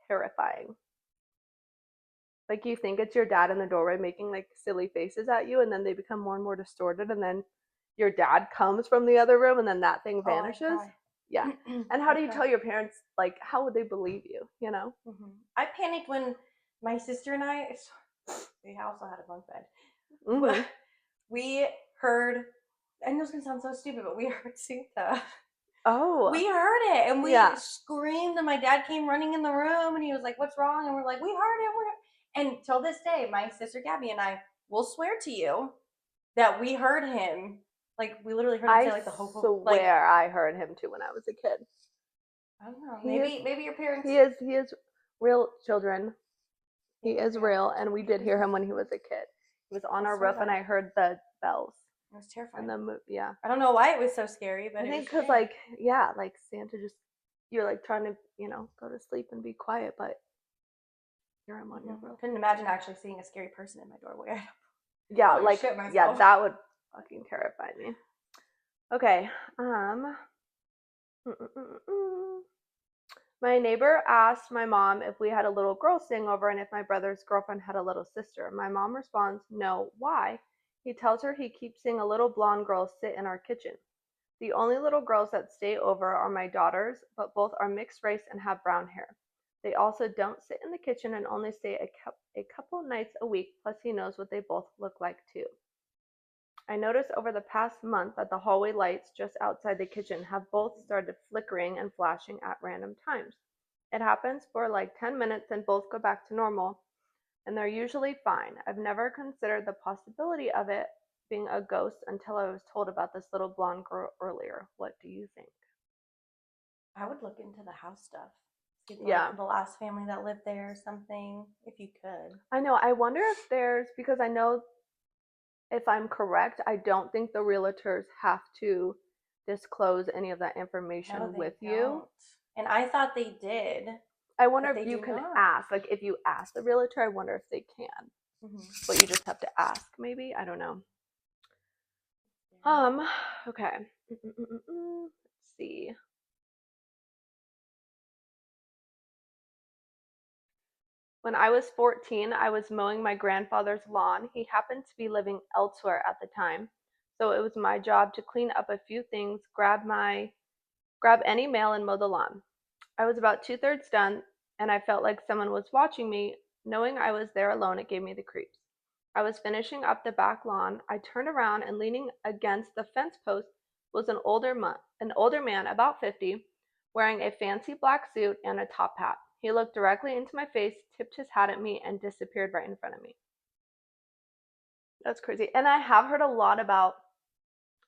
terrifying. Like you think it's your dad in the doorway making like silly faces at you, and then they become more and more distorted, and then your dad comes from the other room, and then that thing vanishes. Yeah. And how do you tell your parents, like, how would they believe you, you know? I panicked when my sister and I also had a bunk bed. We heard, I know it's going to sound so stupid, but we heard Sita. Oh. We heard it, and we screamed, and my dad came running in the room, and he was like, what's wrong? And we're like, we heard it. And till this day, my sister Gabby and I will swear to you that we heard him. Like, we literally heard him say, like, the hope. I swear I heard him, too, when I was a kid. I don't know. Maybe your parents. He is real, children. He is real, and we did hear him when he was a kid. He was on our roof, and I heard the bells. It was terrifying. Yeah. I don't know why it was so scary, but I think because, like, yeah, like Santa just, you're like trying to, you know, go to sleep and be quiet, but hear him on your roof. Couldn't imagine actually seeing a scary person in my doorway. Yeah, like, yeah, that would fucking terrify me. Okay. My neighbor asked my mom if we had a little girl staying over and if my brother's girlfriend had a little sister. My mom responds, no, why? He tells her he keeps seeing a little blonde girl sit in our kitchen. The only little girls that stay over are my daughters, but both are mixed race and have brown hair. They also don't sit in the kitchen and only stay a couple nights a week, plus he knows what they both look like too. I noticed over the past month that the hallway lights just outside the kitchen have both started flickering and flashing at random times. It happens for like 10 minutes and both go back to normal, and they're usually fine. I've never considered the possibility of it being a ghost until I was told about this little blonde girl earlier. What do you think? I would look into the house stuff. Yeah. The last family that lived there or something, if you could. I know. I wonder if there's, because I know, if I'm correct, I don't think the realtors have to disclose any of that information with you. And I thought they did. I wonder if you can ask. Like, if you ask the realtor, I wonder if they can. But you just have to ask, maybe? I don't know. Okay. Let's see. When I was 14, I was mowing my grandfather's lawn. He happened to be living elsewhere at the time, so it was my job to clean up a few things, grab any mail, and mow the lawn. I was about 2/3 done, and I felt like someone was watching me. Knowing I was there alone, it gave me the creeps. I was finishing up the back lawn. I turned around, and leaning against the fence post was an older man, about 50, wearing a fancy black suit and a top hat. He looked directly into my face, tipped his hat at me, and disappeared right in front of me. That's crazy. And I have heard a lot about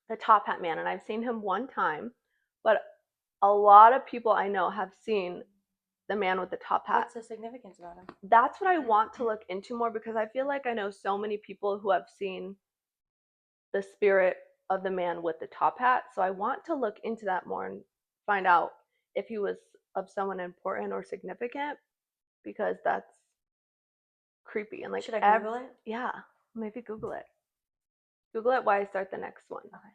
the top hat man, and I've seen him one time, but a lot of people I know have seen the man with the top hat. What's the significance about him? That's what I want to look into more, because I feel like I know so many people who have seen the spirit of the man with the top hat. So I want to look into that more and find out if he was of someone important or significant, because that's creepy. And like, should I Google it? Yeah, maybe Google it. Google it while I start the next one. Okay.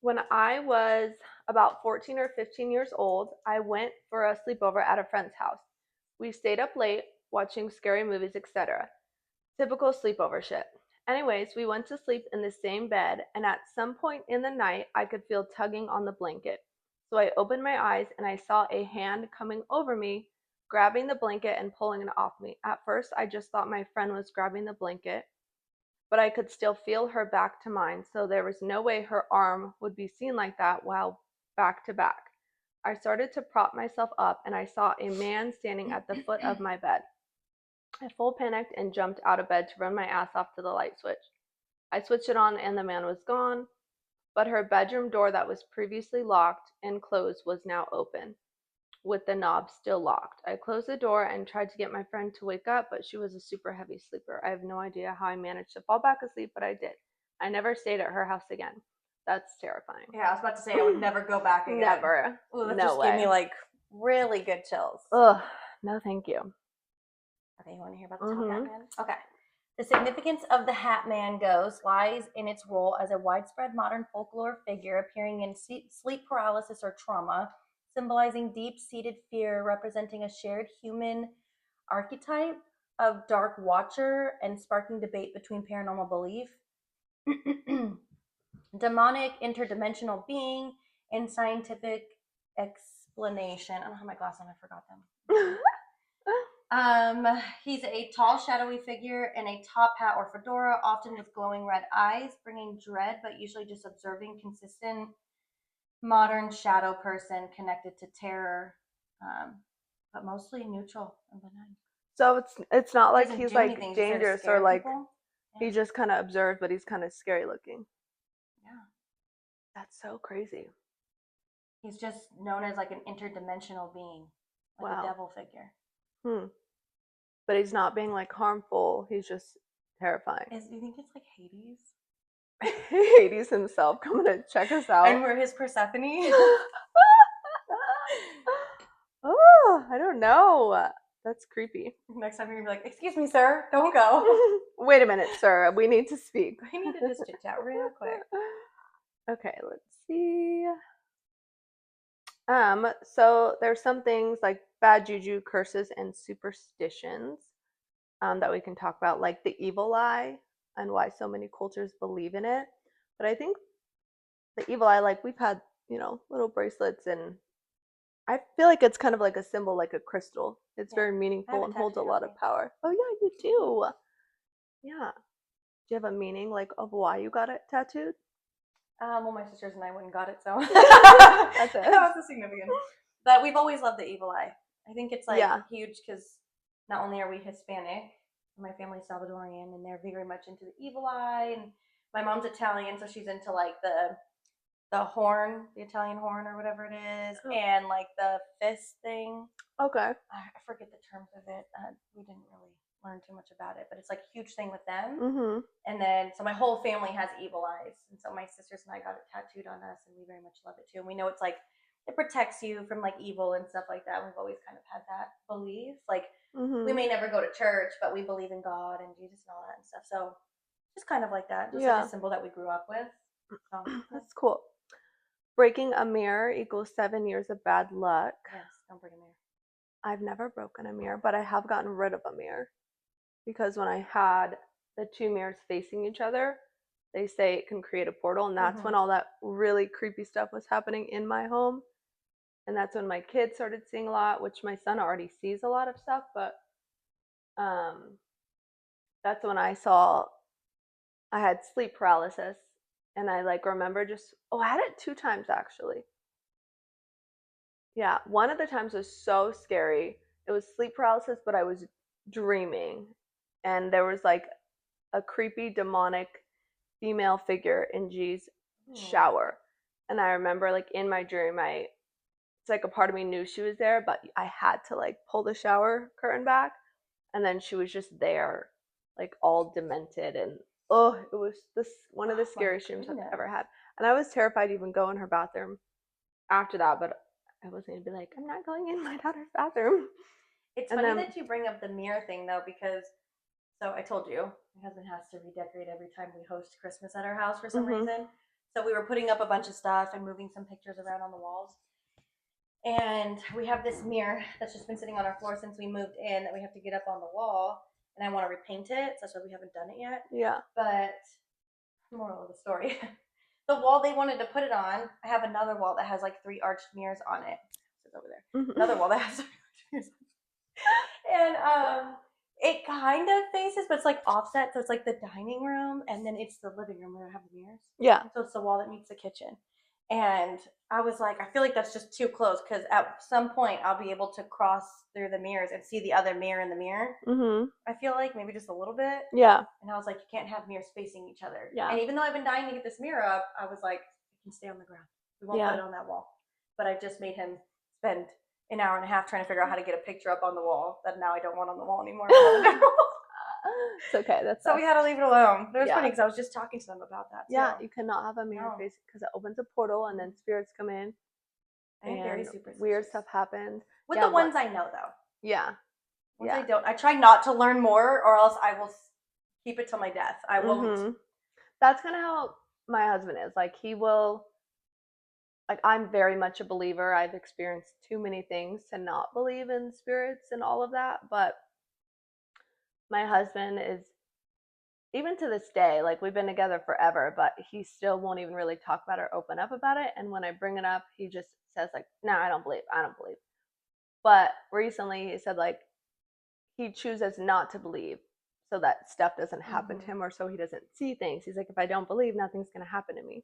When I was about 14 or 15 years old, I went for a sleepover at a friend's house. We stayed up late watching scary movies, etc. Typical sleepover shit. Anyways, we went to sleep in the same bed, and at some point in the night, I could feel tugging on the blanket. So I opened my eyes and I saw a hand coming over me, grabbing the blanket and pulling it off me. At first, I just thought my friend was grabbing the blanket, but I could still feel her back to mine, so there was no way her arm would be seen like that while back to back. I started to prop myself up and I saw a man standing at the foot of my bed. I full panicked and jumped out of bed to run my ass off to the light switch. I switched it on and the man was gone, but her bedroom door that was previously locked and closed was now open, with the knob still locked. I closed the door and tried to get my friend to wake up, but she was a super heavy sleeper. I have no idea how I managed to fall back asleep, but I did. I never stayed at her house again. That's terrifying. Yeah, I was about to say I would never go back again. Never. Ooh, that no just way. gave me like really good chills. Ugh, no thank you. Okay, you want to hear about the Top Hat Man? Okay. The significance of the Hat Man ghost lies in its role as a widespread modern folklore figure appearing in sleep paralysis or trauma, symbolizing deep-seated fear, representing a shared human archetype of dark watcher and sparking debate between paranormal belief, demonic interdimensional being, and scientific explanation. I don't have my glasses on, I forgot them. He's a tall, shadowy figure in a top hat or fedora, often with glowing red eyes, bringing dread, but usually just observing consistent modern shadow person connected to terror, but mostly neutral and benign. So it's not like he's like anything, dangerous or like yeah. he just kind of observed, but he's kind of scary looking. Yeah, that's so crazy. He's just known as like an interdimensional being, like a devil figure. But he's not being like harmful. He's just terrifying. Do you think it's like Hades? Hades himself coming to check us out. And we're his Persephone? Oh, I don't know. That's creepy. Next time you're gonna be like, "Excuse me, sir, don't go." Wait a minute, sir. We need to speak. We need to just chit chat real quick. Okay, let's see. So there's some things like bad juju, curses, and superstitions that we can talk about, like the evil eye and why so many cultures believe in it. But I think the evil eye, like we've had, little bracelets, and I feel like it's kind of like a symbol, like a crystal. It's very meaningful and holds a lot of power. Oh yeah, you do. Yeah. Do you have a meaning like of why you got it tattooed? Well, my sisters and I went and got it, so that's it. That was the significance. But we've always loved the evil eye. I think it's like huge because not only are we Hispanic, my family's Salvadorian, and they're very much into the evil eye. And my mom's Italian, so she's into like the horn, the Italian horn or whatever it is, and like the fist thing. Okay. I forget the terms of it. We didn't really learn too much about it, but it's like a huge thing with them. And then, so my whole family has evil eyes. And so my sisters and I got it tattooed on us, and we very much love it too. And we know it's like, it protects you from like evil and stuff like that. We've always kind of had that belief. Like, we may never go to church, but we believe in God and Jesus and all that and stuff. So just kind of like that. Just like a symbol that we grew up with. So, that's cool. Breaking a mirror equals 7 years of bad luck. Yes, don't break a mirror. I've never broken a mirror, but I have gotten rid of a mirror. Because when I had the two mirrors facing each other, they say it can create a portal, and that's when all that really creepy stuff was happening in my home. And that's when my kids started seeing a lot, which my son already sees a lot of stuff, but that's when I had sleep paralysis, and I like remember I had it 2 times actually. Yeah, one of the times was so scary. It was sleep paralysis, but I was dreaming, and there was like a creepy demonic female figure in G's shower. And I remember like in my dream, it's like a part of me knew she was there, but I had to like pull the shower curtain back, and then she was just there, like all demented, and it was one of the scariest dreams I've ever had. And I was terrified to even go in her bathroom after that, but I was going to be like, I'm not going in my daughter's bathroom. It's funny that you bring up the mirror thing though, because so I told you, my husband has to redecorate every time we host Christmas at our house for some reason. So we were putting up a bunch of stuff and moving some pictures around on the walls. And we have this mirror that's just been sitting on our floor since we moved in that we have to get up on the wall. and I want to repaint it. So that's why we haven't done it yet. Yeah. But moral of the story, the wall they wanted to put it on, I have another wall that has like 3 arched mirrors on it. It's over there. Another wall that has 3 arched mirrors on it. And it kind of faces, but it's like offset. So it's like the dining room, and then it's the living room where I have the mirrors. Yeah. So it's the wall that meets the kitchen. And I was like, I feel like that's just too close because at some point I'll be able to cross through the mirrors and see the other mirror in the mirror. I feel like maybe just a little bit. Yeah. And I was like, you can't have mirrors facing each other. Yeah. And even though I've been dying to get this mirror up, I was like, it can stay on the ground. We won't put it on that wall. But I just made him spend an hour and a half trying to figure out how to get a picture up on the wall that now I don't want on the wall anymore. It's okay. So we had to leave it alone. But it was funny Yeah. because I was just talking to them about that too. Yeah, you cannot have a mirror face because it opens a portal and then spirits come in. I am very superstitious. Weird stuff happens. With the ones I know, though. Yeah. Ones I don't. I try not to learn more, or else I will keep it till my death. I won't. That's kind of how my husband is. Like, he will. Like, I'm very much a believer. I've experienced too many things to not believe in spirits and all of that. But my husband is, even to this day, like, we've been together forever, but he still won't even really talk about it or open up about it. And when I bring it up, he just says, like, no, I don't believe. But recently he said, like, he chooses not to believe so that stuff doesn't happen to him, or so he doesn't see things. He's like, if I don't believe, nothing's going to happen to me,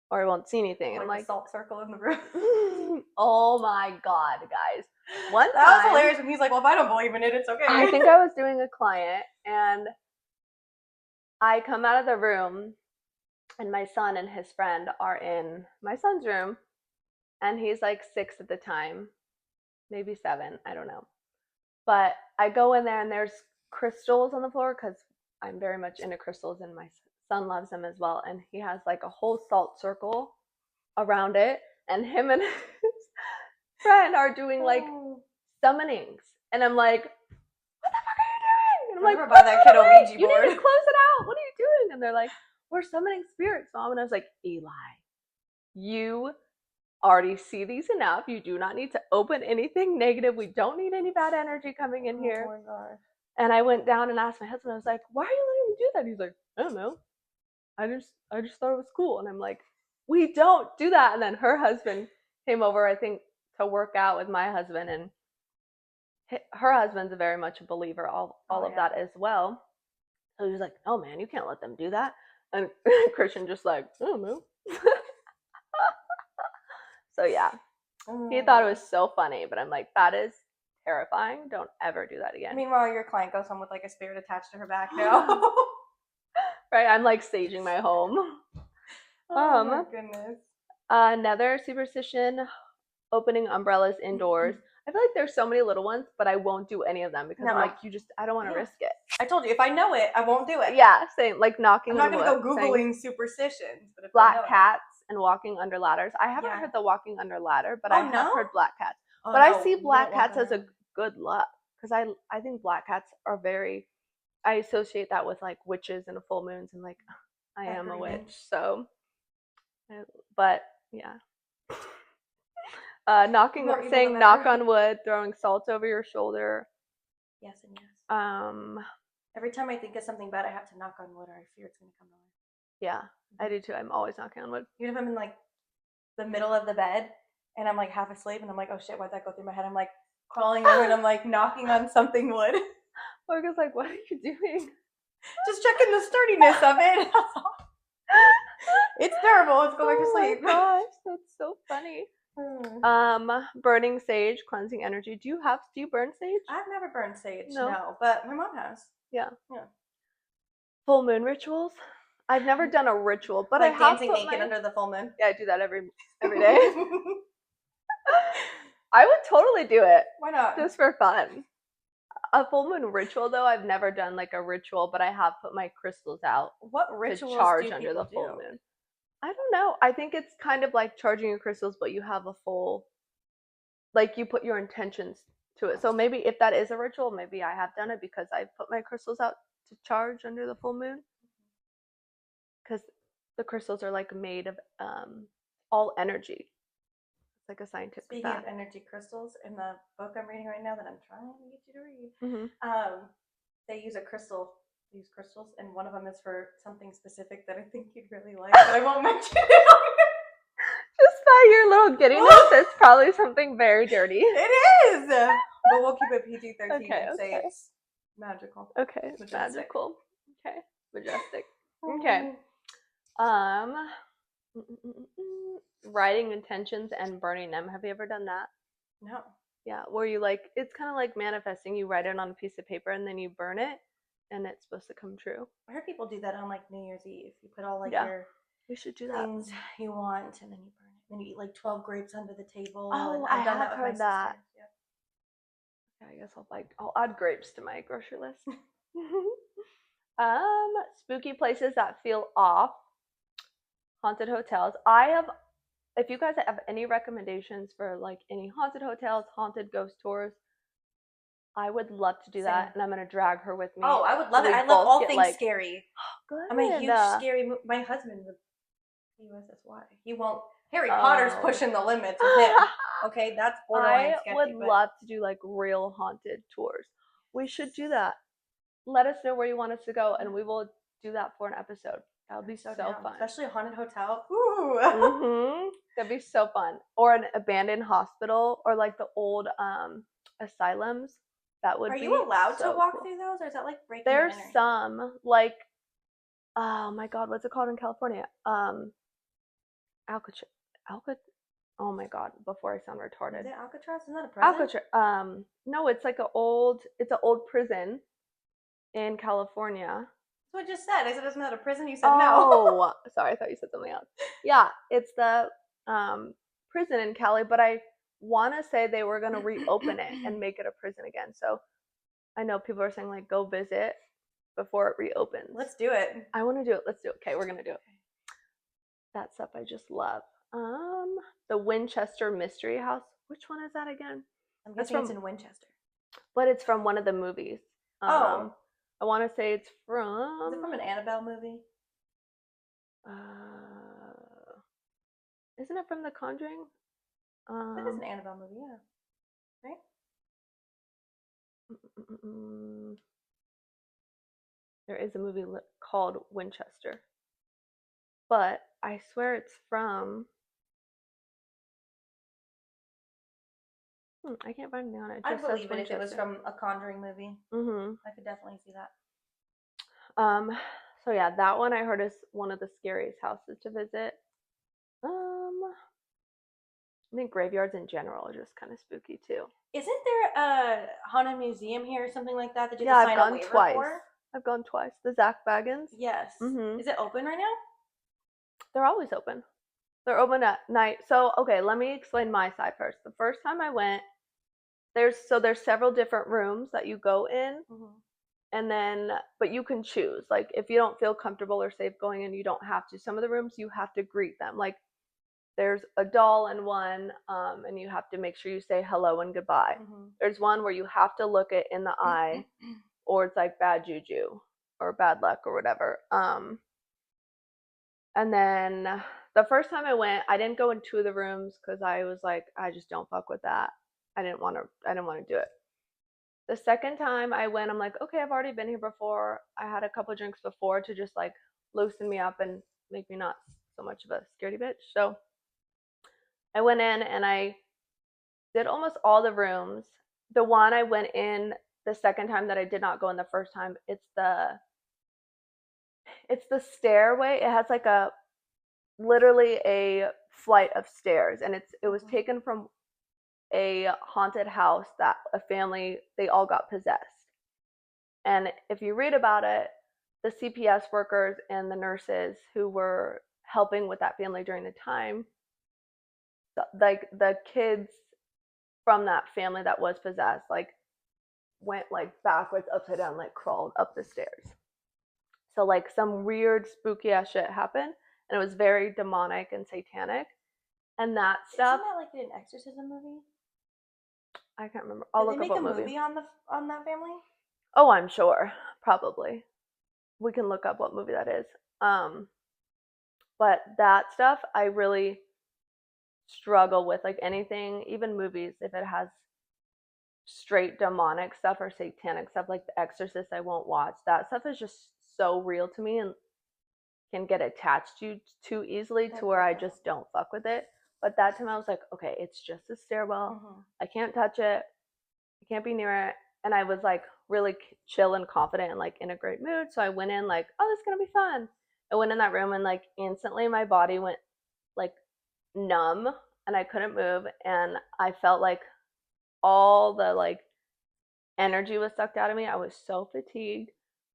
or I won't see anything. Like, I'm like, the salt circle in the room. Oh my God, guys. That was hilarious. And he's like, well, if I don't believe in it, it's okay. I think I was doing a client, and I come out of the room, and my son and his friend are in my son's room, and he's like 6 at the time, maybe 7, I don't know. But I go in there, and there's crystals on the floor because I'm very much into crystals, and my son loves them as well. And he has like a whole salt circle around it, and him and his friend are doing like summonings. And I'm like, what the fuck are you doing? And I'm like, buy that kid a Ouija you board. need to close it out. What are you doing? And they're like, we're summoning spirits, Mom. And I was like, Eli, you already see these enough. You do not need to open anything negative. We don't need any bad energy coming in here. Oh my God. And I went down and asked my husband, I was like, why are you letting me do that? He's like, I don't know. I just thought it was cool. And I'm like, we don't do that. And then her husband came over, I think, to work out with my husband, and her husband's very much a believer, all of that as well. So he was like, oh man, you can't let them do that. And Christian just like, I don't know. So yeah, he thought it was so funny, but I'm like, that is terrifying. Don't ever do that again. Meanwhile, your client goes home with like a spirit attached to her back now. Right, I'm like staging my home. Oh my goodness. Another superstition, opening umbrellas indoors. I feel like there's so many little ones, but I won't do any of them because I'm like, I don't want to risk it. I told you, if I know it, I won't do it. Yeah, same, like knocking on wood. I'm not going to go Googling superstitions. But if black cats and walking under ladders. I haven't heard the walking under ladder, but I have heard black cats. But I see black cats as a good luck because I think black cats are very, I associate that with like witches and full moons, and like I am a witch. So, but yeah. Saying knock on wood, throwing salt over your shoulder. Yes and yes. Every time I think of something bad, I have to knock on wood, or I fear it's going to come to life. Yeah, I do too. I'm always knocking on wood. Even if I'm in like the middle of the bed and I'm like half asleep and I'm like, oh shit, why'd that go through my head? I'm like crawling over and I'm like knocking on something wood. Morgan's like, what are you doing? Just checking the sturdiness of it. It's terrible. Let's go back to sleep. Oh my gosh, that's so funny. Burning sage, cleansing energy. Do you burn sage? I've never burned sage, no, but my mom has. Yeah. Full moon rituals. I've never done a ritual, but like I have dancing naked under the full moon. Yeah, I do that every day. I would totally do it. Why not? Just for fun. A full moon ritual, though, I've never done like a ritual, but I have put my crystals out. What rituals to charge do under the full do? moon? I don't know. I think it's kind of like charging your crystals, but you have a full, like you put your intentions to it. So maybe if that is a ritual, maybe I have done it because I put my crystals out to charge under the full moon. Because the crystals are like made of all energy. It's like a scientific Speaking fact. of energy crystals, in the book I'm reading right now that I'm trying to get you to read, they use crystals, and one of them is for something specific that I think you'd really like, but I won't mention it on here. Just by your little giddiness, it's probably something very dirty. It is, but we'll keep it PG-13 and say it's magical. Okay, majestic. Magical. Okay, majestic. Okay. Writing intentions and burning them. Have you ever done that? No. Yeah, where you like, it's kind of like manifesting. You write it on a piece of paper and then you burn it, and it's supposed to come true. I heard people do that on like New Year's Eve. You put all like your we should do that. Things you want, and then you burn it. Then you eat like 12 grapes under the table. Oh, I've done have that with heard my that. sister. Yep. Yeah, I guess I'll add grapes to my grocery list. Spooky places that feel off. Haunted hotels. If you guys have any recommendations for like any haunted hotels, haunted ghost tours, I would love to do that, and I'm gonna drag her with me. Oh, I would love it. I love all things scary. Good. I'm a huge scary. My husband would. That's why he won't. Harry Potter's pushing the limits with him. Okay, that's borderline sketchy. I would love to do like real haunted tours. We should do that. Let us know where you want us to go, and we will do that for an episode. That would be so fun. Especially a haunted hotel. Ooh. That'd be so fun. Or an abandoned hospital, or like the old asylums. That would be. Are you allowed to walk through those, or is that like breaking? There's some like, oh my God, what's it called in California? Alcatraz. Oh my God! Before I sound retarded. Is it Alcatraz? Isn't that a prison? Alcatraz. No, it's like it's an old prison in California. That's what I just said. I said it's not a prison. You said no. Oh, sorry. I thought you said something else. Yeah, it's the prison in Cali, but I want to say they were going to reopen it and make it a prison again. So I know people are saying like go visit before it reopens. Let's do it. I want to do it. Let's do it. Okay, we're going to do it. That stuff I just love. The Winchester Mystery House. Which one is that again? I'm guessing it's in Winchester. But it's from one of the movies. I want to say it's from. Is it from an Annabelle movie? Isn't it from The Conjuring? That is an Annabelle movie, yeah. Right? There is a movie called Winchester. But I swear it's from. I can't find anything on it. I believe it if it was from a Conjuring movie. I could definitely see that. So yeah, that one I heard is one of the scariest houses to visit. I think graveyards in general are just kind of spooky too. Isn't there a haunted museum here or something like that you I've gone twice. I've gone twice. The Zach Baggins. Yes. Is it open right now? They're always open. They're open at night. So okay, let me explain my side first. The first time I went, there's several different rooms that you go in, and then but you can choose. Like if you don't feel comfortable or safe going in, you don't have to. Some of the rooms you have to greet them. Like there's a doll in one, and you have to make sure you say hello and goodbye. There's one where you have to look it in the eye, or it's like bad juju or bad luck or whatever. And then the first time I went, I didn't go in two of the rooms because I was like, I just don't fuck with that. I didn't want to do it. The second time I went, I'm like, okay, I've already been here before. I had a couple drinks before to just like loosen me up and make me not so much of a scaredy bitch. So I went in and I did almost all the rooms. The one I went in the second time that I did not go in the first time, it's the stairway. It has like literally a flight of stairs, and it was taken from a haunted house that a family, they all got possessed. And if you read about it, the CPS workers and the nurses who were helping with that family during the time, like the kids from that family that was possessed, like went like backwards, upside down, like crawled up the stairs. So like some weird spooky ass shit happened, and it was very demonic and satanic. And that stuff. Isn't that like an exorcism movie? I can't remember. I'll look up what movie. Did they make a movie on that family? Oh, I'm sure. Probably. We can look up what movie that is. But that stuff I really struggle with. Like anything, even movies, if it has straight demonic stuff or satanic stuff like The Exorcist I won't watch. That stuff is just so real to me and can get attached to you too easily to where I just don't fuck with it. But that time I was like, okay, it's just a stairwell. I can't touch it. I can't be near it. And I was like really chill and confident and like in a great mood. So I went in like, oh, this is gonna be fun. I went in that room and like instantly my body went like numb and I couldn't move and I felt like all the like energy was sucked out of me. I was so fatigued.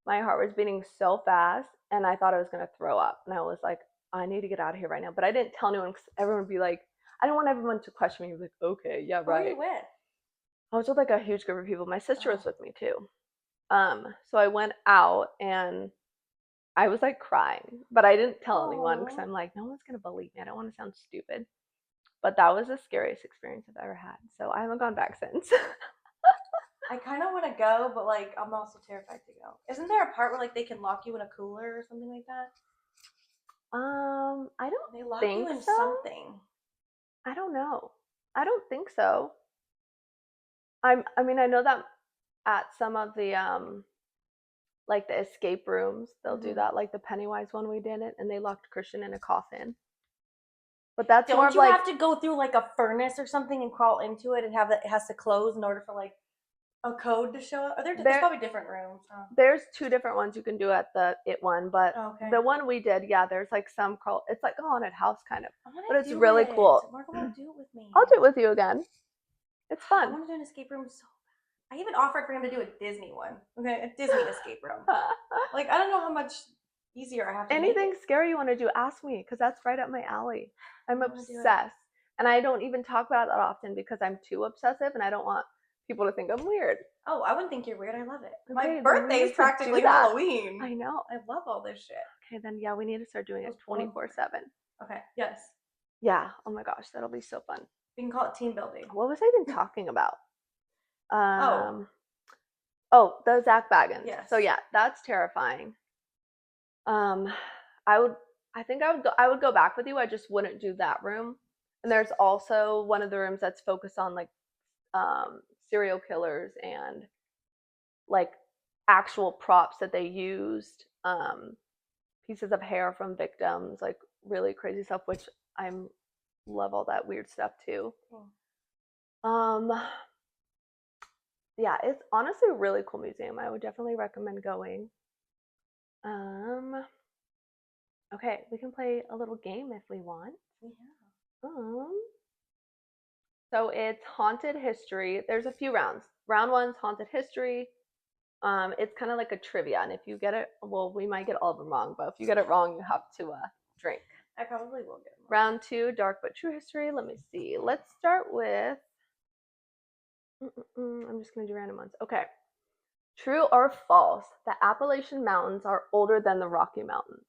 My heart was beating so fast and I thought I was going to throw up. And I was like, I need to get out of here right now. But I didn't tell anyone because everyone would be like, I don't want everyone to question me. Like, okay, yeah, right. Who were you with? I was with like a huge group of people. My sister was with me too. So I went out and I was like crying, but I didn't tell anyone because I'm like, no one's going to believe me. I don't want to sound stupid. But that was the scariest experience I've ever had. So I haven't gone back since. I kind of want to go, but like I'm also terrified to go. Isn't there a part where like they can lock you in a cooler or something like that? I don't They lock think you in so. something. I don't know. I don't think so. I mean I know that at some of the like the escape rooms, they'll do that. Like the Pennywise one we did it and they locked Christian in a coffin. But that's more of like, have to go through like a furnace or something and crawl into it and have that it has to close in order for like a code to show up? There's probably different rooms. Huh? There's 2 different ones you can do at the It one, but the one we did, yeah, there's like some crawl. It's like a haunted house kind of, but it's really cool. Marco, want to do it with me? I'll do it with you again. It's fun. I want to do an escape room so I even offered for him to do a Disney one. Okay, a Disney escape room. Like I don't know how much easier I have to anything scary you want to do, ask me because that's right up my alley. I'm obsessed. And I don't even talk about it that often because I'm too obsessive and I don't want people to think I'm weird. Oh, I wouldn't think you're weird. I love it. Okay, my birthday is practically Halloween. I know. I love all this shit. Okay, then yeah, we need to start doing it 24/7. Okay, yes. Yeah, oh my gosh, that'll be so fun. We can call it team building. What was I even talking about? Oh, the Zach Baggins. Yes. So yeah, that's terrifying. I would go back with you. I just wouldn't do that room. And there's also one of the rooms that's focused on like serial killers and like actual props that they used, pieces of hair from victims, like really crazy stuff, which I love all that weird stuff too. Yeah, it's honestly a really cool museum. I would definitely recommend going. Okay, we can play a little game if we want. Yeah. So it's haunted history. There's a few rounds. Round 1's haunted history. It's kind of like a trivia, and if you get it, well, we might get all of them wrong, but if you get it wrong, you have to drink. I probably will get them wrong. Round 2, dark but true history. Let me see. Let's start with. I'm just gonna do random ones. Okay. True or false? The Appalachian Mountains are older than the Rocky Mountains.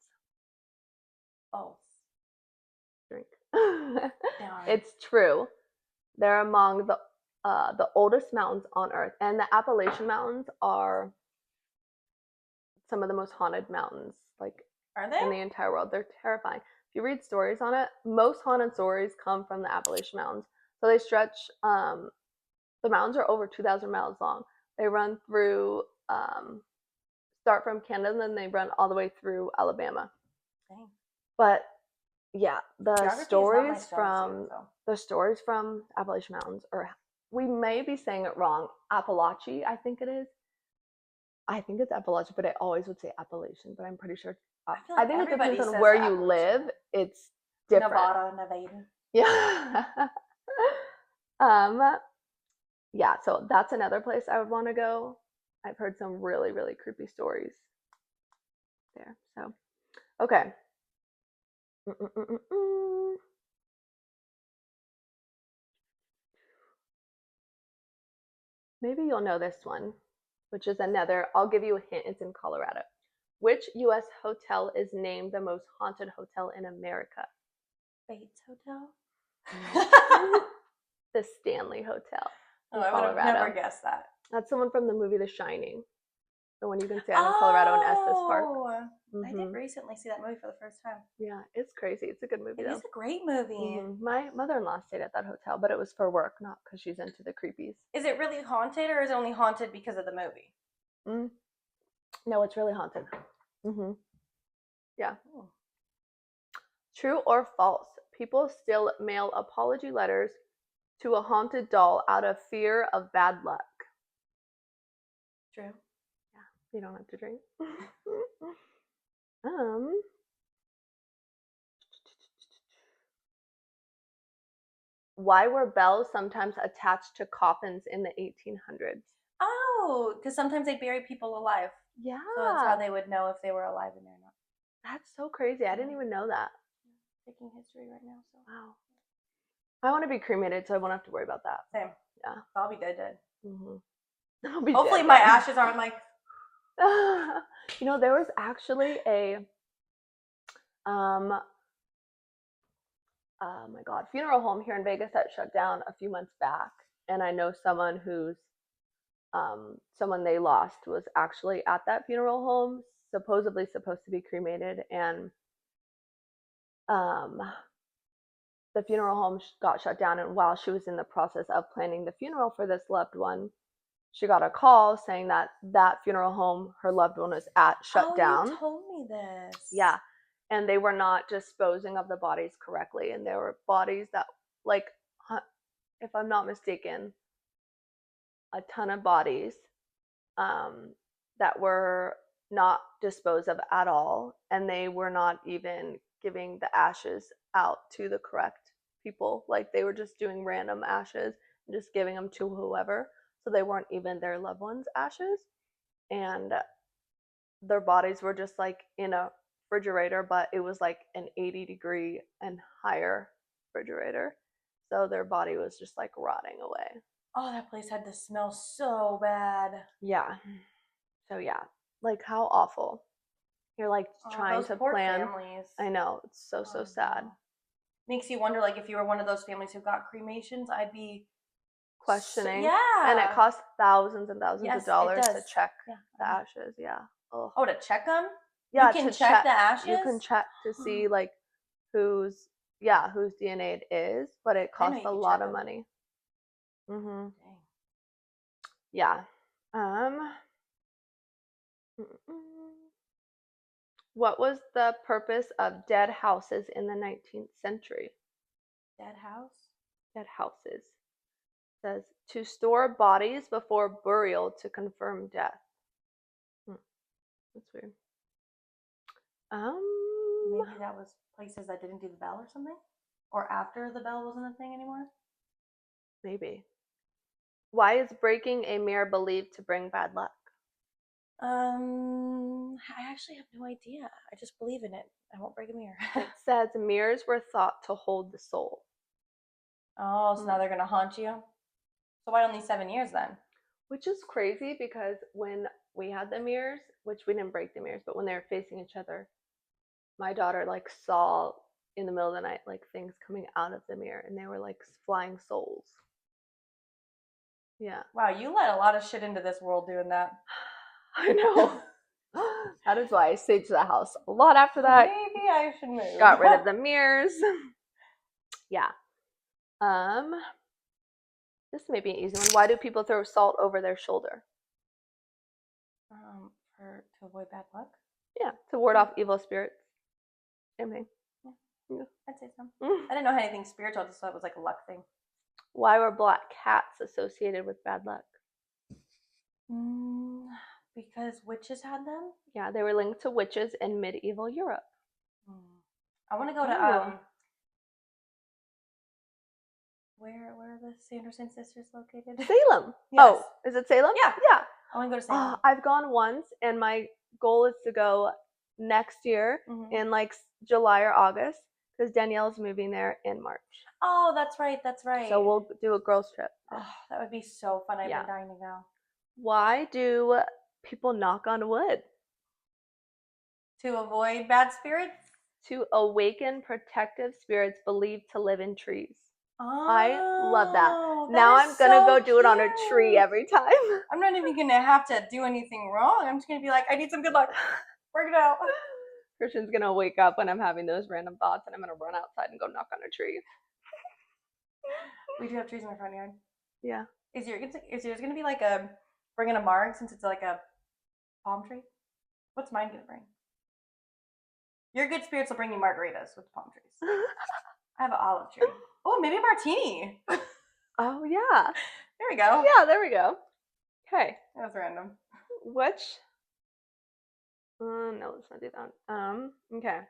False. Drink. It's true. They're among the oldest mountains on Earth, and the Appalachian Mountains are some of the most haunted mountains, like in the entire world. They're terrifying. If you read stories on it, most haunted stories come from the Appalachian Mountains. So they stretch. The mountains are over 2,000 miles long. They run through, start from Canada, and then they run all the way through Alabama. Dang. But yeah, the stories from Appalachian Mountains, or we may be saying it wrong, Appalachia, I think it is. I think it's Appalachia, but I always would say Appalachian, but I'm pretty sure. I think it depends on where you live. It's different. Nevada. Yeah. Yeah, so that's another place I would want to go. I've heard some really, really creepy stories there. So, okay. Maybe you'll know this one, which is another. I'll give you a hint. It's in Colorado. Which U.S. hotel is named the most haunted hotel in America? Bates Hotel? The Stanley Hotel. Oh, I would have never guessed that. That's someone from the movie The Shining. The one you can see out in Colorado in Estes Park. I did recently see that movie for the first time. Yeah, it's crazy. It's a good movie, though. It is a great movie. My mother-in-law stayed at that hotel, but it was for work, not because she's into the creepies. Is it really haunted, or is it only haunted because of the movie? No, it's really haunted. Yeah. True or false? People still mail apology letters to a haunted doll out of fear of bad luck. True. Yeah, you don't have to drink. Why were bells sometimes attached to coffins in the 1800s? Oh, because sometimes they bury people alive. Yeah. So that's how they would know if they were alive in there or not. That's so crazy. I didn't even know that. Taking history right now. So. Wow. I want to be cremated, so I won't have to worry about that. Same. Yeah. I'll be dead. Hopefully my ashes aren't like. You know, there was actually a oh my God, funeral home here in Vegas that shut down a few months back, and I know someone who's someone they lost was actually at that funeral home, supposedly supposed to be cremated, and the funeral home got shut down, and while she was in the process of planning the funeral for this loved one, she got a call saying that funeral home her loved one was at shut down. You told me this. Yeah. And they were not disposing of the bodies correctly. And there were bodies that, like, if I'm not mistaken, a ton of bodies that were not disposed of at all. And they were not even giving the ashes out to the correct people. Like, they were just doing random ashes and just giving them to whoever. So they weren't even their loved ones' ashes. And their bodies were just like in a refrigerator, but it was like an 80-degree and higher refrigerator. So their body was just like rotting away. Oh, that place had to smell so bad. Yeah. So yeah, like how awful. You're like trying to plan. Families. I know, it's so sad. Makes you wonder, like, if you were one of those families who got cremations, I'd be questioning. Yeah. And it costs thousands and thousands of dollars to check the ashes. Yeah. Oh, to check them? Yeah, you can check the ashes? You can check to see like whose DNA it is, but it costs a lot of money. Dang. Yeah. What was the purpose of dead houses in the 19th century? Dead house? Dead houses. It says to store bodies before burial to confirm death. That's weird. Maybe that was places that didn't do the bell or something? Or after the bell wasn't a thing anymore? Maybe. Why is breaking a mirror believed to bring bad luck? I actually have no idea. I just believe in it. I won't break a mirror. It says mirrors were thought to hold the soul. Oh, so now they're going to haunt you? So why only 7 years then? Which is crazy because when we had the mirrors, which we didn't break the mirrors, but when they were facing each other, my daughter like saw in the middle of the night like things coming out of the mirror, and they were like flying souls. Yeah. Wow, you let a lot of shit into this world doing that. I know. That is why I stayed to the house a lot after that. Maybe I should move. Got rid of the mirrors. Yeah. This may be an easy one. Why do people throw salt over their shoulder? To avoid bad luck? Yeah, to ward off evil spirits. Same thing. Yeah. I'd say so. I didn't know anything spiritual, just thought it was like a luck thing. Why were black cats associated with bad luck? Because witches had them? Yeah, they were linked to witches in medieval Europe. I want to go to where are the Sanderson sisters located? Salem. Yes. Oh, is it Salem? Yeah. Yeah. I want to go to Salem. I've gone once, and my goal is to go next year in like July or August, because Danielle's moving there in March. Oh, that's right. So we'll do a girls trip. Oh, that would be so fun. I've been dying to go. Why do people knock on wood? To avoid bad spirits? To awaken protective spirits believed to live in trees. Oh, I love that. Now I'm gonna go do it on a tree every time. I'm not even gonna have to do anything wrong. I'm just gonna be like, I need some good luck. Work it out. Christian's gonna wake up when I'm having those random thoughts, and I'm gonna run outside and go knock on a tree. We do have trees in our front yard. Yeah. Is yours gonna be like a bringing a marg since it's like a palm tree? What's mine gonna bring? Your good spirits will bring you margaritas with palm trees. I have an olive tree. Oh, maybe a martini. Oh yeah. There we go. Yeah, there we go. Okay. That was random. Which? No, let's not do that. Okay.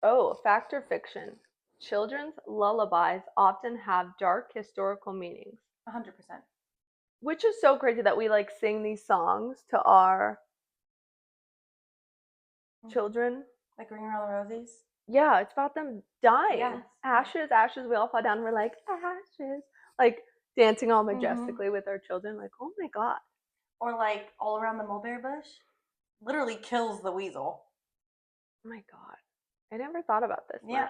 Oh, fact or fiction? Children's lullabies often have dark historical meanings. 100%. Which is so crazy that we like sing these songs to our children. Like Ring Around the Rosies? Yeah, it's about them dying. Yes. Ashes, ashes, we all fall down. We're like, ashes. Like dancing all majestically with our children. Like, oh my God. Or like All Around the Mulberry Bush. Literally kills the weasel. Oh my God. I never thought about this much.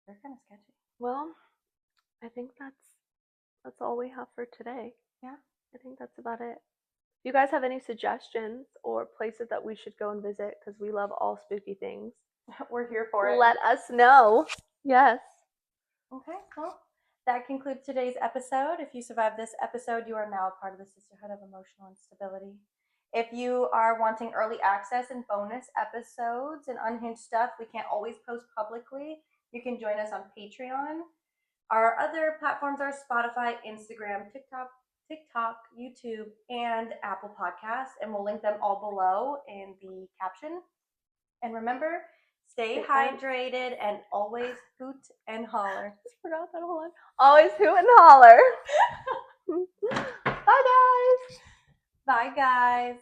They're kind of sketchy. Well, I think that's all we have for today. Yeah. I think that's about it. If you guys have any suggestions or places that we should go and visit, because we love all spooky things, we're here for it. Let us know. Yes. Okay, well, that concludes today's episode. If you survived this episode, you are now a part of the Sisterhood of Emotional Instability. If you are wanting early access and bonus episodes and unhinged stuff we can't always post publicly, you can join us on Patreon. Our other platforms are Spotify, Instagram, TikTok, YouTube, and Apple Podcasts, and we'll link them all below in the caption. And remember, stay hydrated and always hoot and holler. I forgot that whole line. Always hoot and holler. Bye, guys. Bye, guys.